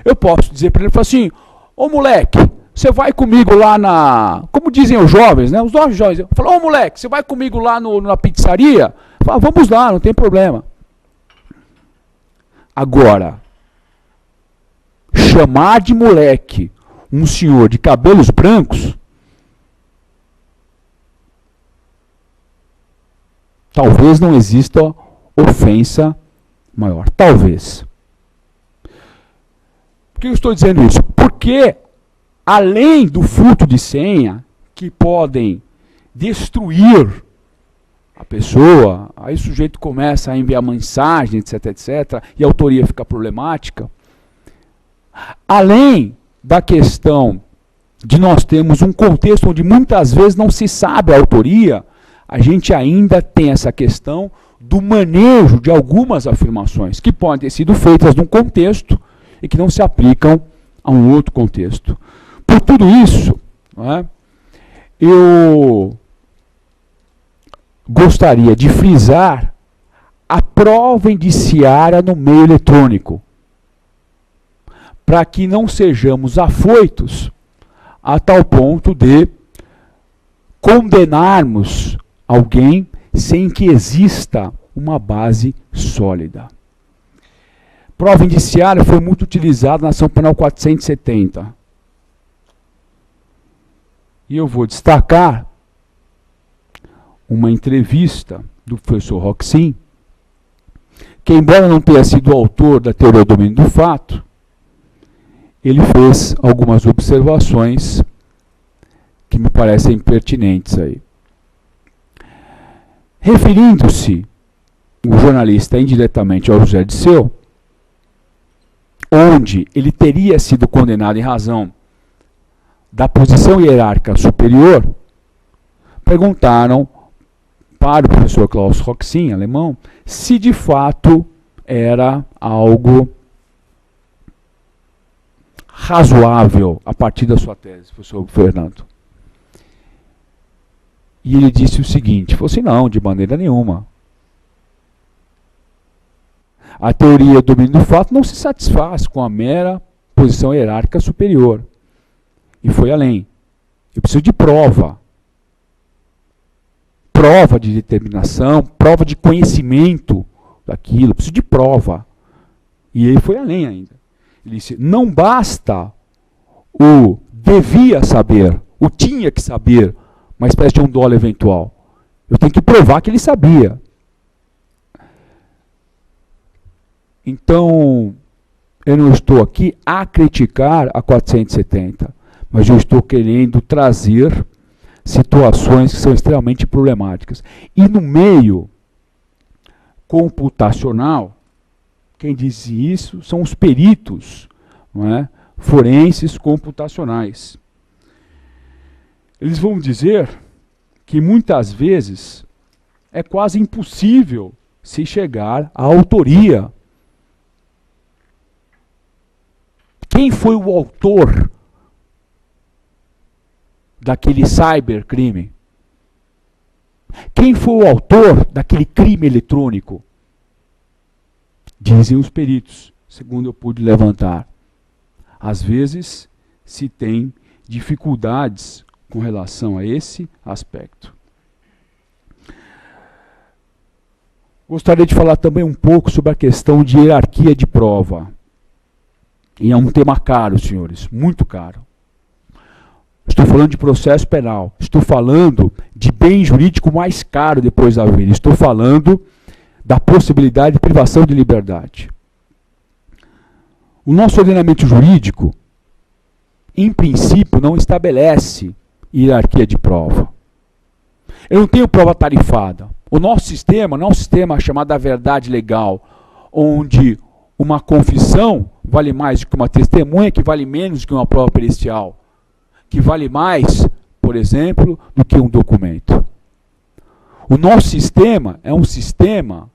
S1: Eu posso dizer para ele, falar assim, ô moleque, você vai comigo lá na... Como dizem os jovens, né? Os novos jovens. Eu falo, ô moleque, você vai comigo lá na pizzaria? Eu falo, vamos lá, não tem problema. Agora, chamar de moleque um senhor de cabelos brancos, talvez não exista ofensa maior. Talvez. Por que eu estou dizendo isso? Porque, além do furto de senha, que podem destruir a pessoa, aí o sujeito começa a enviar mensagem, etc, etc, e a autoria fica problemática. Além da questão de nós termos um contexto onde muitas vezes não se sabe a autoria, a gente ainda tem essa questão do manejo de algumas afirmações que podem ter sido feitas num contexto e que não se aplicam a um outro contexto. Por tudo isso, né, eu gostaria de frisar a prova indiciária no meio eletrônico, para que não sejamos afoitos a tal ponto de condenarmos alguém sem que exista uma base sólida. Prova indiciária foi muito utilizada na Ação Penal 470. E eu vou destacar uma entrevista do professor Roxin, que, embora não tenha sido o autor da teoria do domínio do fato, ele fez algumas observações que me parecem pertinentes aí. Referindo-se o jornalista indiretamente ao José Dirceu, onde ele teria sido condenado em razão da posição hierárquica superior, perguntaram para o professor Klaus Roxin, alemão, se de fato era algo razoável a partir da sua tese, professor Fernando. E ele disse o seguinte, falou assim, não, de maneira nenhuma. A teoria do domínio do fato não se satisfaz com a mera posição hierárquica superior. E foi além. Eu preciso de prova. Prova de determinação, prova de conhecimento daquilo, eu preciso de prova. E ele foi além ainda. Ele disse, não basta o devia saber, o tinha que saber, uma espécie de um dolo eventual. Eu tenho que provar que ele sabia. Então, eu não estou aqui a criticar a 470, mas eu estou querendo trazer situações que são extremamente problemáticas. E no meio computacional, quem diz isso são os peritos, não é? Forenses computacionais. Eles vão dizer que muitas vezes é quase impossível se chegar à autoria. Quem foi o autor daquele cybercrime? Quem foi o autor daquele crime eletrônico? Dizem os peritos, segundo eu pude levantar. Às vezes se tem dificuldades com relação a esse aspecto. Gostaria de falar também um pouco sobre a questão de hierarquia de prova. E é um tema caro, senhores, muito caro. Estou falando de processo penal. Estou falando de bem jurídico mais caro depois da vida. Estou falando da possibilidade de privação de liberdade. O nosso ordenamento jurídico, em princípio, não estabelece hierarquia de prova. Eu não tenho prova tarifada. O nosso sistema não é um sistema chamado da verdade legal, onde uma confissão vale mais do que uma testemunha, que vale menos do que uma prova pericial, que vale mais, por exemplo, do que um documento. O nosso sistema é um sistema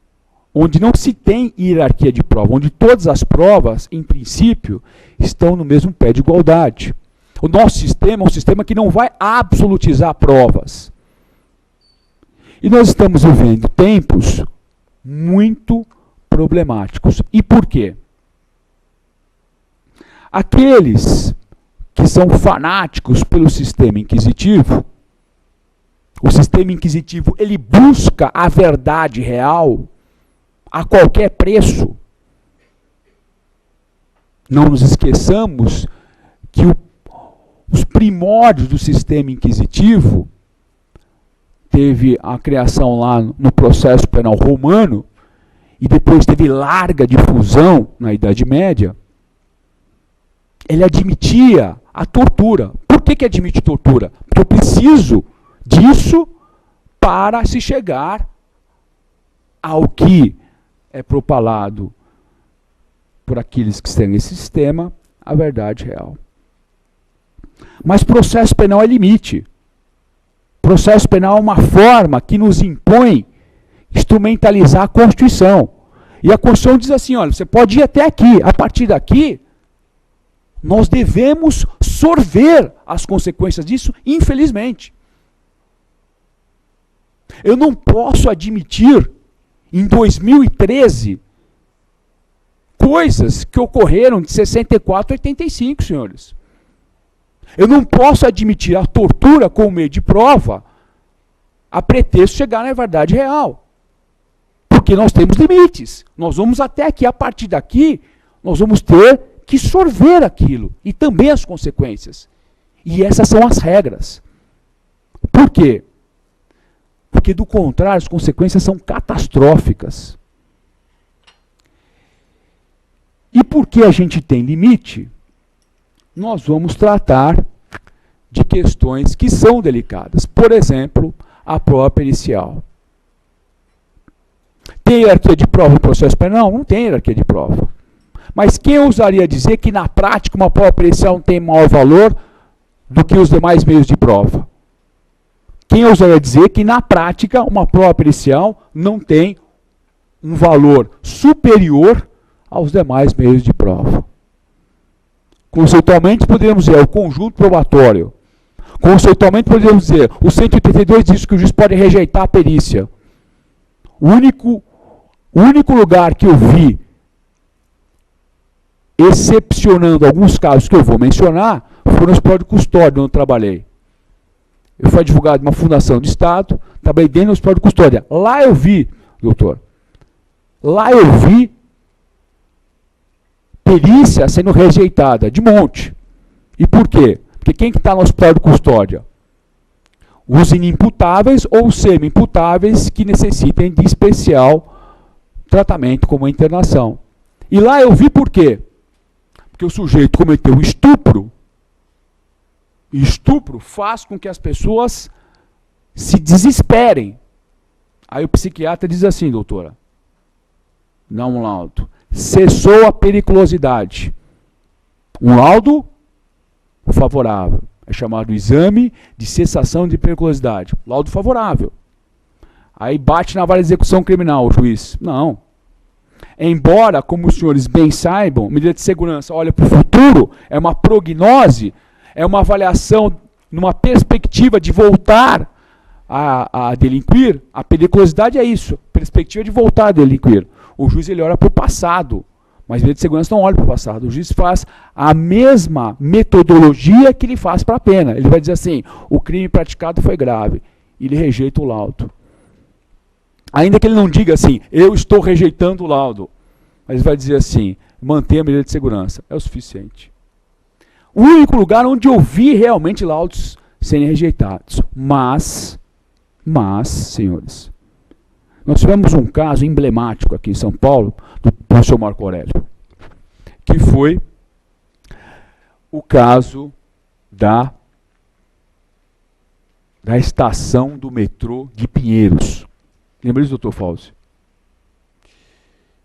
S1: onde não se tem hierarquia de prova, onde todas as provas, em princípio, estão no mesmo pé de igualdade. O nosso sistema é um sistema que não vai absolutizar provas. E nós estamos vivendo tempos muito problemáticos. E por quê? Aqueles que são fanáticos pelo sistema inquisitivo, o sistema inquisitivo, ele busca a verdade real a qualquer preço. Não nos esqueçamos que os primórdios do sistema inquisitivo teve a criação lá no processo penal romano e depois teve larga difusão na Idade Média. Ele admitia a tortura. Por que admite tortura? Porque eu preciso disso para se chegar ao que é propalado por aqueles que têm esse sistema, a verdade real. Mas processo penal é limite. Processo penal é uma forma que nos impõe instrumentalizar a Constituição. E a Constituição diz assim, olha, você pode ir até aqui, a partir daqui, nós devemos sorver as consequências disso, infelizmente. Eu não posso admitir, em 2013, coisas que ocorreram de 64 a 85, senhores. Eu não posso admitir a tortura como meio de prova a pretexto de chegar na verdade real. Porque nós temos limites. Nós vamos até aqui. A partir daqui, nós vamos ter que sorver aquilo. E também as consequências. E essas são as regras. Por quê? Porque, do contrário, as consequências são catastróficas. E porque a gente tem limite, nós vamos tratar de questões que são delicadas. Por exemplo, a prova pericial. Tem hierarquia de prova no processo penal? Não tem hierarquia de prova. Mas quem ousaria dizer que, na prática, uma prova pericial não tem maior valor do que os demais meios de prova? Quem ousaria dizer que, na prática, uma prova pericial não tem um valor superior aos demais meios de prova? Conceitualmente, poderíamos dizer o conjunto probatório. Conceitualmente, poderíamos dizer o 182 diz que o juiz pode rejeitar a perícia. O único lugar que eu vi, excepcionando alguns casos que eu vou mencionar, foram os provas de custódia, onde eu trabalhei. Eu fui advogado de uma fundação de Estado, trabalhei dentro do hospital de custódia. Lá eu vi, doutor, lá eu vi perícia sendo rejeitada, de monte. E por quê? Porque quem que está no hospital de custódia? Os inimputáveis ou semi-imputáveis que necessitem de especial tratamento, como a internação. E lá eu vi por quê? Porque o sujeito cometeu estupro. E estupro faz com que as pessoas se desesperem. Aí o psiquiatra diz assim, doutora, dá um laudo. Cessou a periculosidade. Um laudo favorável. É chamado exame de cessação de periculosidade. Laudo favorável. Aí bate na vara de execução criminal o juiz. Não. Embora, como os senhores bem saibam, medida de segurança olha para o futuro, é uma prognose, é uma avaliação numa perspectiva de voltar a delinquir. A periculosidade é isso, perspectiva de voltar a delinquir. O juiz ele olha para o passado, mas a medida de segurança não olha para o passado. O juiz faz a mesma metodologia que ele faz para a pena. Ele vai dizer assim, o crime praticado foi grave. E ele rejeita o laudo. Ainda que ele não diga assim, eu estou rejeitando o laudo. Mas ele vai dizer assim, mantenha a medida de segurança. É o suficiente. O único lugar onde eu vi realmente laudos serem rejeitados. Mas, senhores, nós tivemos um caso emblemático aqui em São Paulo, do professor Marco Aurélio, que foi o caso da estação do metrô de Pinheiros. Lembra disso, doutor Fauzi?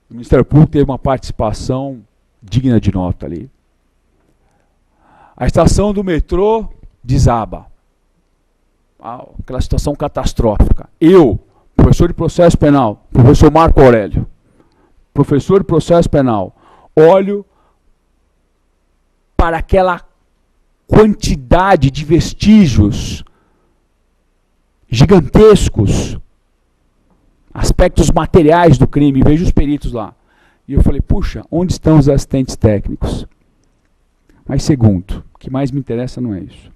S1: O Ministério Público teve uma participação digna de nota ali. A estação do metrô desaba. Aquela situação catastrófica. Eu, professor de processo penal, professor Marco Aurélio, professor de processo penal, olho para aquela quantidade de vestígios gigantescos, aspectos materiais do crime, vejo os peritos lá. E eu falei, puxa, onde estão os assistentes técnicos? Mas segundo, o que mais me interessa não é isso.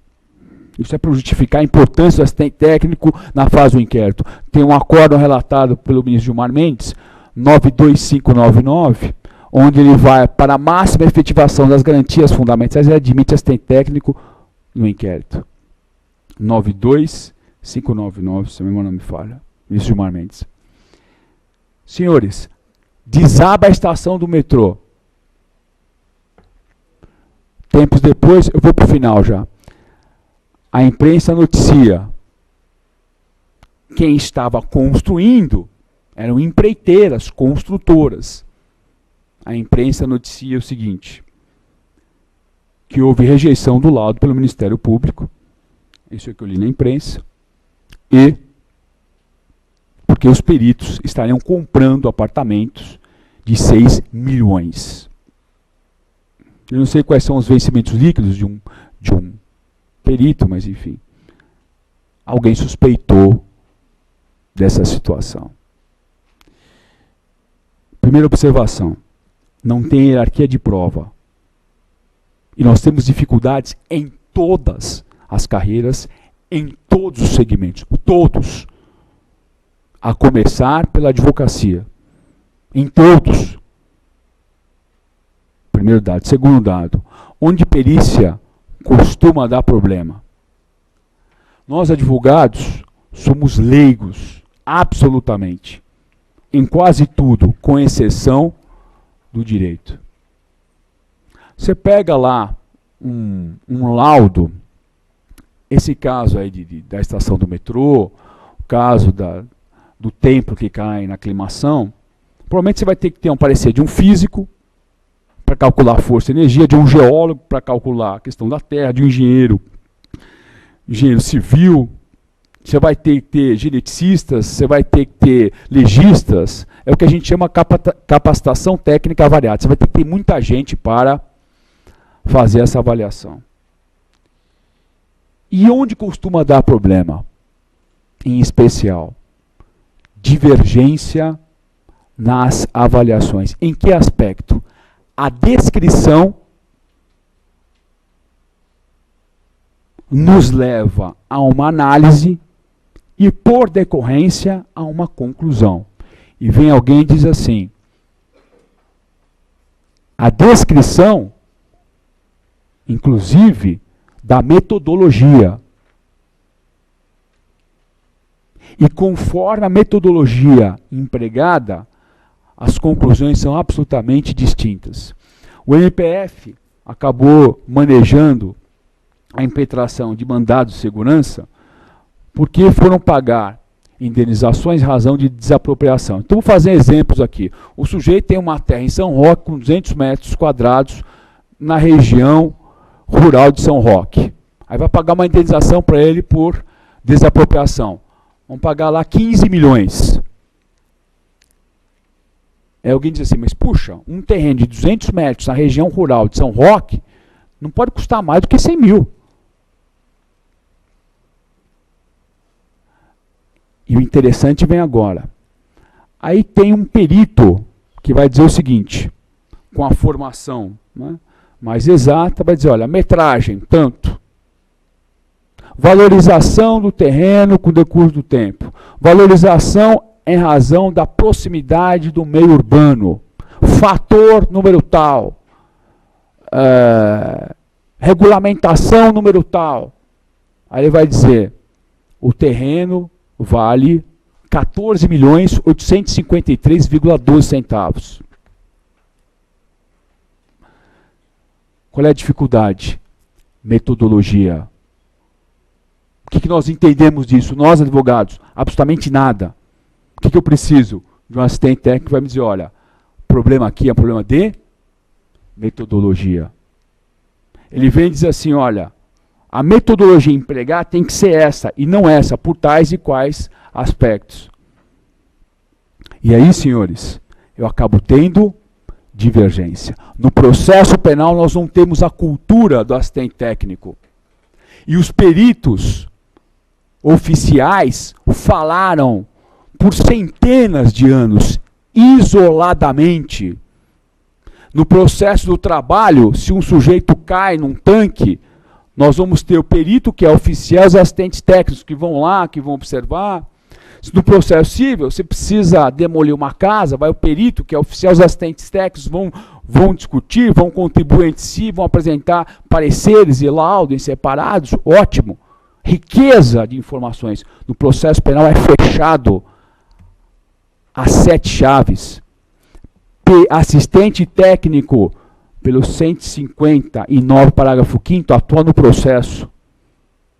S1: Isso é para justificar a importância do assistente técnico na fase do inquérito. Tem um acórdão relatado pelo ministro Gilmar Mendes, 92599, onde ele vai para a máxima efetivação das garantias fundamentais e admite assistente técnico no inquérito. 92599, se a memória não me falha, ministro Gilmar Mendes. Senhores, desaba a estação do metrô. Tempos depois, eu vou para o final já. A imprensa noticia. Quem estava construindo eram empreiteiras, construtoras. A imprensa noticia o seguinte, que houve rejeição do laudo pelo Ministério Público, isso é que eu li na imprensa, e porque os peritos estariam comprando apartamentos de 6 milhões. Eu não sei quais são os vencimentos líquidos de um perito, mas enfim. Alguém suspeitou dessa situação. Primeira observação. Não tem hierarquia de prova. E nós temos dificuldades em todas as carreiras, em todos os segmentos. Todos. A começar pela advocacia. Em todos. Primeiro dado. Segundo dado. Onde perícia costuma dar problema? Nós, advogados, somos leigos, absolutamente, em quase tudo, com exceção do direito. Você pega lá um laudo, esse caso aí da estação do metrô, o caso do templo que cai na aclimação, provavelmente você vai ter que ter um parecer de um físico, para calcular a força e energia, de um geólogo para calcular a questão da terra, de um engenheiro civil, você vai ter que ter geneticistas, você vai ter que ter legistas, é o que a gente chama capacitação técnica avaliada. Você vai ter que ter muita gente para fazer essa avaliação. E onde costuma dar problema? Em especial, divergência nas avaliações. Em que aspecto? A descrição nos leva a uma análise e, por decorrência, a uma conclusão. E vem alguém e diz assim, a descrição, inclusive, da metodologia. E conforme a metodologia empregada, as conclusões são absolutamente distintas. O MPF acabou manejando a impetração de mandados de segurança porque foram pagar indenizações em razão de desapropriação. Então, vou fazer exemplos aqui. O sujeito tem uma terra em São Roque com 200 metros quadrados na região rural de São Roque. Aí vai pagar uma indenização para ele por desapropriação. Vamos pagar lá 15 milhões. Aí alguém diz assim, mas puxa, um terreno de 200 metros na região rural de São Roque não pode custar mais do que 100 mil. E o interessante vem agora. Aí tem um perito que vai dizer o seguinte, com a formação, né, mais exata, vai dizer, olha, metragem, tanto. Valorização do terreno com o decurso do tempo. Valorização em razão da proximidade do meio urbano. Fator número tal. Regulamentação número tal. Aí ele vai dizer, o terreno vale 14.853,12 centavos. Qual é a dificuldade? Metodologia. O que nós entendemos disso? Nós, advogados, absolutamente nada. O que eu preciso? De um assistente técnico que vai me dizer, olha, o problema aqui é um problema de metodologia. Ele vem e diz assim, olha, a metodologia a empregar tem que ser essa, e não essa, por tais e quais aspectos. E aí, senhores, eu acabo tendo divergência. No processo penal, nós não temos a cultura do assistente técnico. E os peritos oficiais falaram por centenas de anos, isoladamente. No processo do trabalho, se um sujeito cai num tanque, nós vamos ter o perito, que é oficial, os assistentes técnicos que vão lá, que vão observar. Se no processo civil, você precisa demolir uma casa, vai o perito, que é oficial, os assistentes técnicos vão discutir, vão contribuir entre si, vão apresentar pareceres e laudos separados, ótimo. Riqueza de informações. No processo penal é fechado a 7 chaves. Assistente técnico, pelo 159, parágrafo 5º, atua no processo.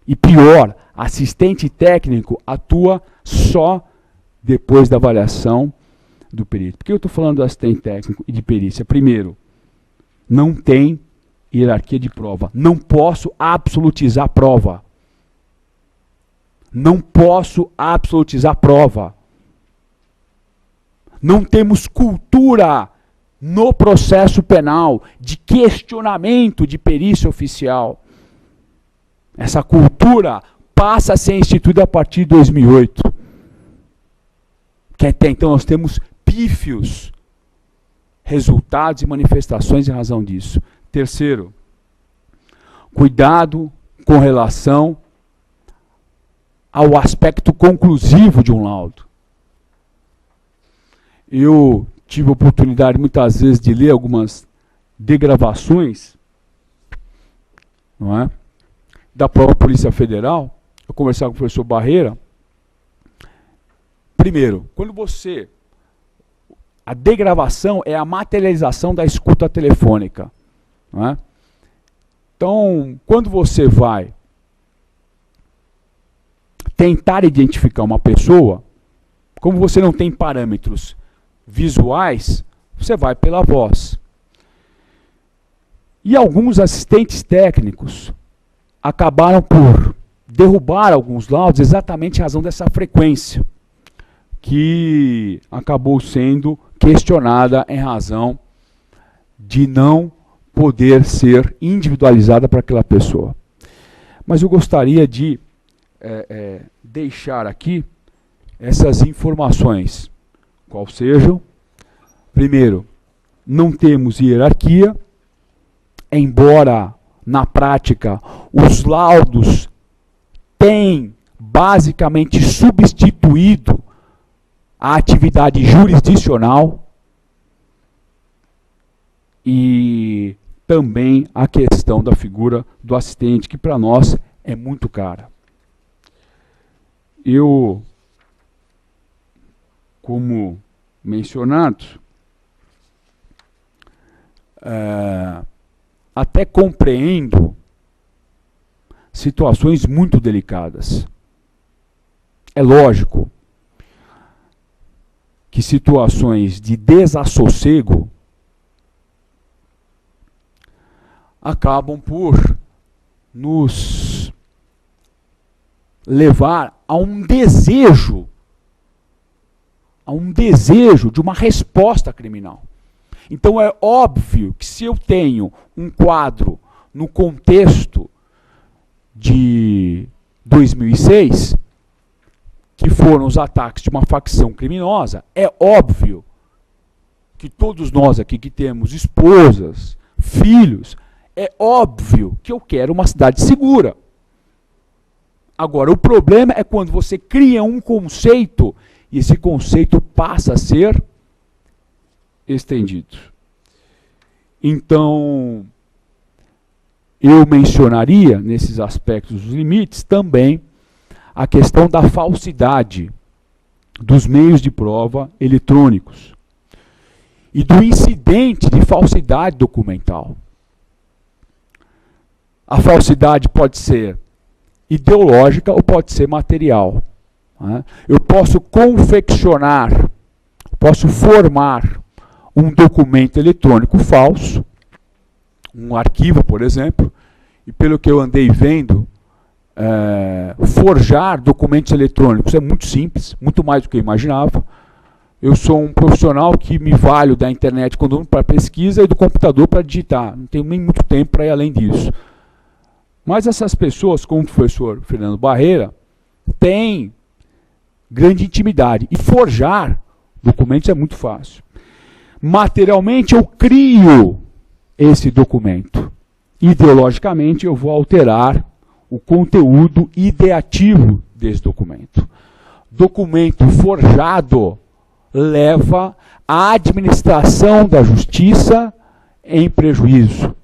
S1: E pior, assistente técnico atua só depois da avaliação do perito. Por que eu estou falando do assistente técnico e de perícia? Primeiro, não tem hierarquia de prova. Não posso absolutizar a prova. Não posso absolutizar a prova. Não temos cultura no processo penal de questionamento de perícia oficial. Essa cultura passa a ser instituída a partir de 2008. Que até então nós temos pífios resultados e manifestações em razão disso. Terceiro, cuidado com relação ao aspecto conclusivo de um laudo. Eu tive a oportunidade muitas vezes de ler algumas degravações, não é, da própria Polícia Federal, eu conversava com o professor Barreira. Primeiro, quando você... A degravação é a materialização da escuta telefônica. Não é? Então, quando você vai tentar identificar uma pessoa, como você não tem parâmetros visuais, você vai pela voz. E alguns assistentes técnicos acabaram por derrubar alguns laudos exatamente em razão dessa frequência, que acabou sendo questionada em razão de não poder ser individualizada para aquela pessoa. Mas eu gostaria de deixar aqui essas informações, qual sejam. Primeiro, não temos hierarquia, embora na prática os laudos têm basicamente substituído a atividade jurisdicional e também a questão da figura do assistente, que para nós é muito cara. Eu, como mencionado, até compreendo situações muito delicadas. É lógico que situações de desassossego acabam por nos levar a um desejo de uma resposta criminal. Então é óbvio que se eu tenho um quadro no contexto de 2006, que foram os ataques de uma facção criminosa, é óbvio que todos nós aqui que temos esposas, filhos, é óbvio que eu quero uma cidade segura. Agora, o problema é quando você cria um conceito e esse conceito passa a ser estendido. Então, eu mencionaria, nesses aspectos dos limites, também a questão da falsidade dos meios de prova eletrônicos e do incidente de falsidade documental. A falsidade pode ser ideológica ou pode ser material. Né? Eu posso confeccionar, posso formar um documento eletrônico falso, um arquivo, por exemplo, e pelo que eu andei vendo, forjar documentos eletrônicos é muito simples, muito mais do que eu imaginava. Eu sou um profissional que me valho da internet para pesquisa e do computador para digitar. Não tenho nem muito tempo para ir além disso. Mas essas pessoas, como o professor Fernando Barreira, têm grande intimidade. E forjar documentos é muito fácil. Materialmente, eu crio esse documento. Ideologicamente, eu vou alterar o conteúdo ideativo desse documento. Documento forjado leva a administração da justiça em prejuízo.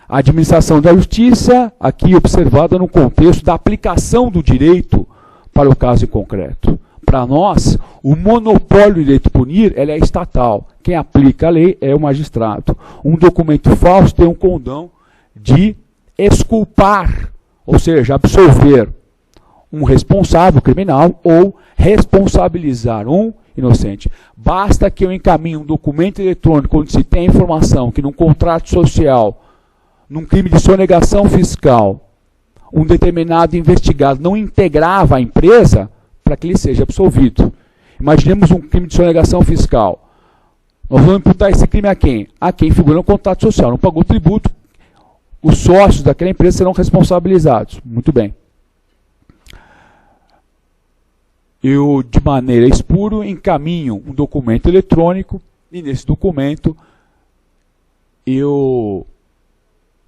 S1: A administração da justiça, aqui observada no contexto da aplicação do direito para o caso em concreto. Para nós, o monopólio do direito punir ele é estatal. Quem aplica a lei é o magistrado. Um documento falso tem um condão de exculpar, ou seja, absolver um responsável criminal ou responsabilizar um inocente. Basta que eu encaminhe um documento eletrônico onde se tem informação que num contrato social, num crime de sonegação fiscal, um determinado investigado não integrava a empresa para que ele seja absolvido. Imaginemos um crime de sonegação fiscal. Nós vamos imputar esse crime a quem? A quem figura no contrato social, não pagou tributo. Os sócios daquela empresa serão responsabilizados. Muito bem. Eu, de maneira espúria, encaminho um documento eletrônico e nesse documento eu,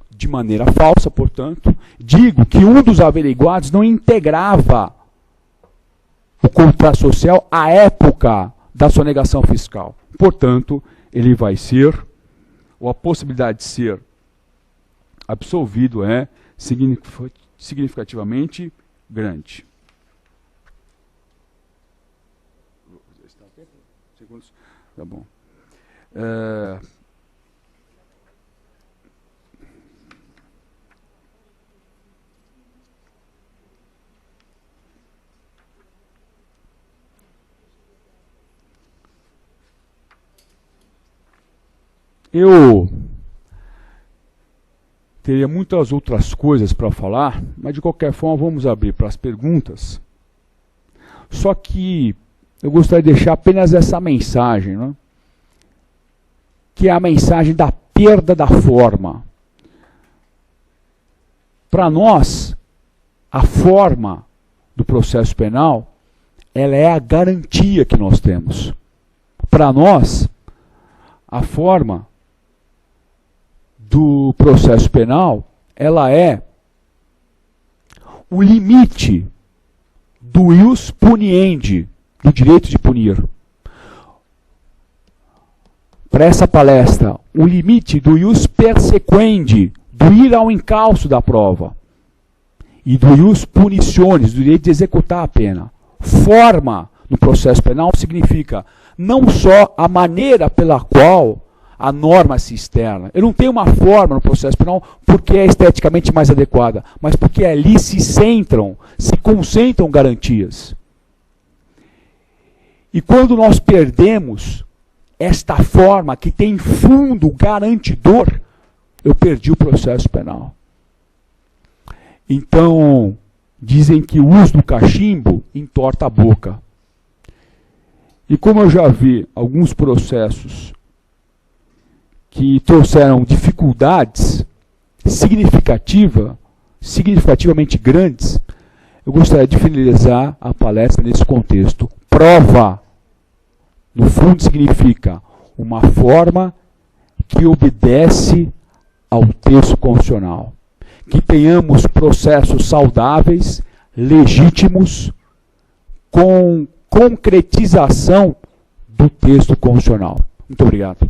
S1: de maneira falsa, portanto, digo que um dos averiguados não integrava o contrato social à época da sonegação fiscal. Portanto, ele vai ser, ou a possibilidade de ser absolvido é significativamente grande. Tá bom. Eu teria muitas outras coisas para falar, mas de qualquer forma vamos abrir para as perguntas. Só que eu gostaria de deixar apenas essa mensagem, né? Que é a mensagem da perda da forma. Para nós, a forma do processo penal, ela é a garantia que nós temos. Para nós, a forma do processo penal, ela é o limite do ius puniendi, do direito de punir. Para essa palestra, o limite do ius persequendi, do ir ao encalço da prova, e do ius punitionis, do direito de executar a pena. Forma no processo penal significa não só a maneira pela qual a norma se externa. Eu não tenho uma forma no processo penal porque é esteticamente mais adequada, mas porque ali se concentram garantias. E quando nós perdemos esta forma que tem fundo garantidor, eu perdi o processo penal. Então, dizem que o uso do cachimbo entorta a boca. E como eu já vi alguns processos que trouxeram dificuldades significativamente grandes, eu gostaria de finalizar a palestra nesse contexto. Prova, no fundo, significa uma forma que obedece ao texto constitucional. Que tenhamos processos saudáveis, legítimos, com concretização do texto constitucional. Muito obrigado.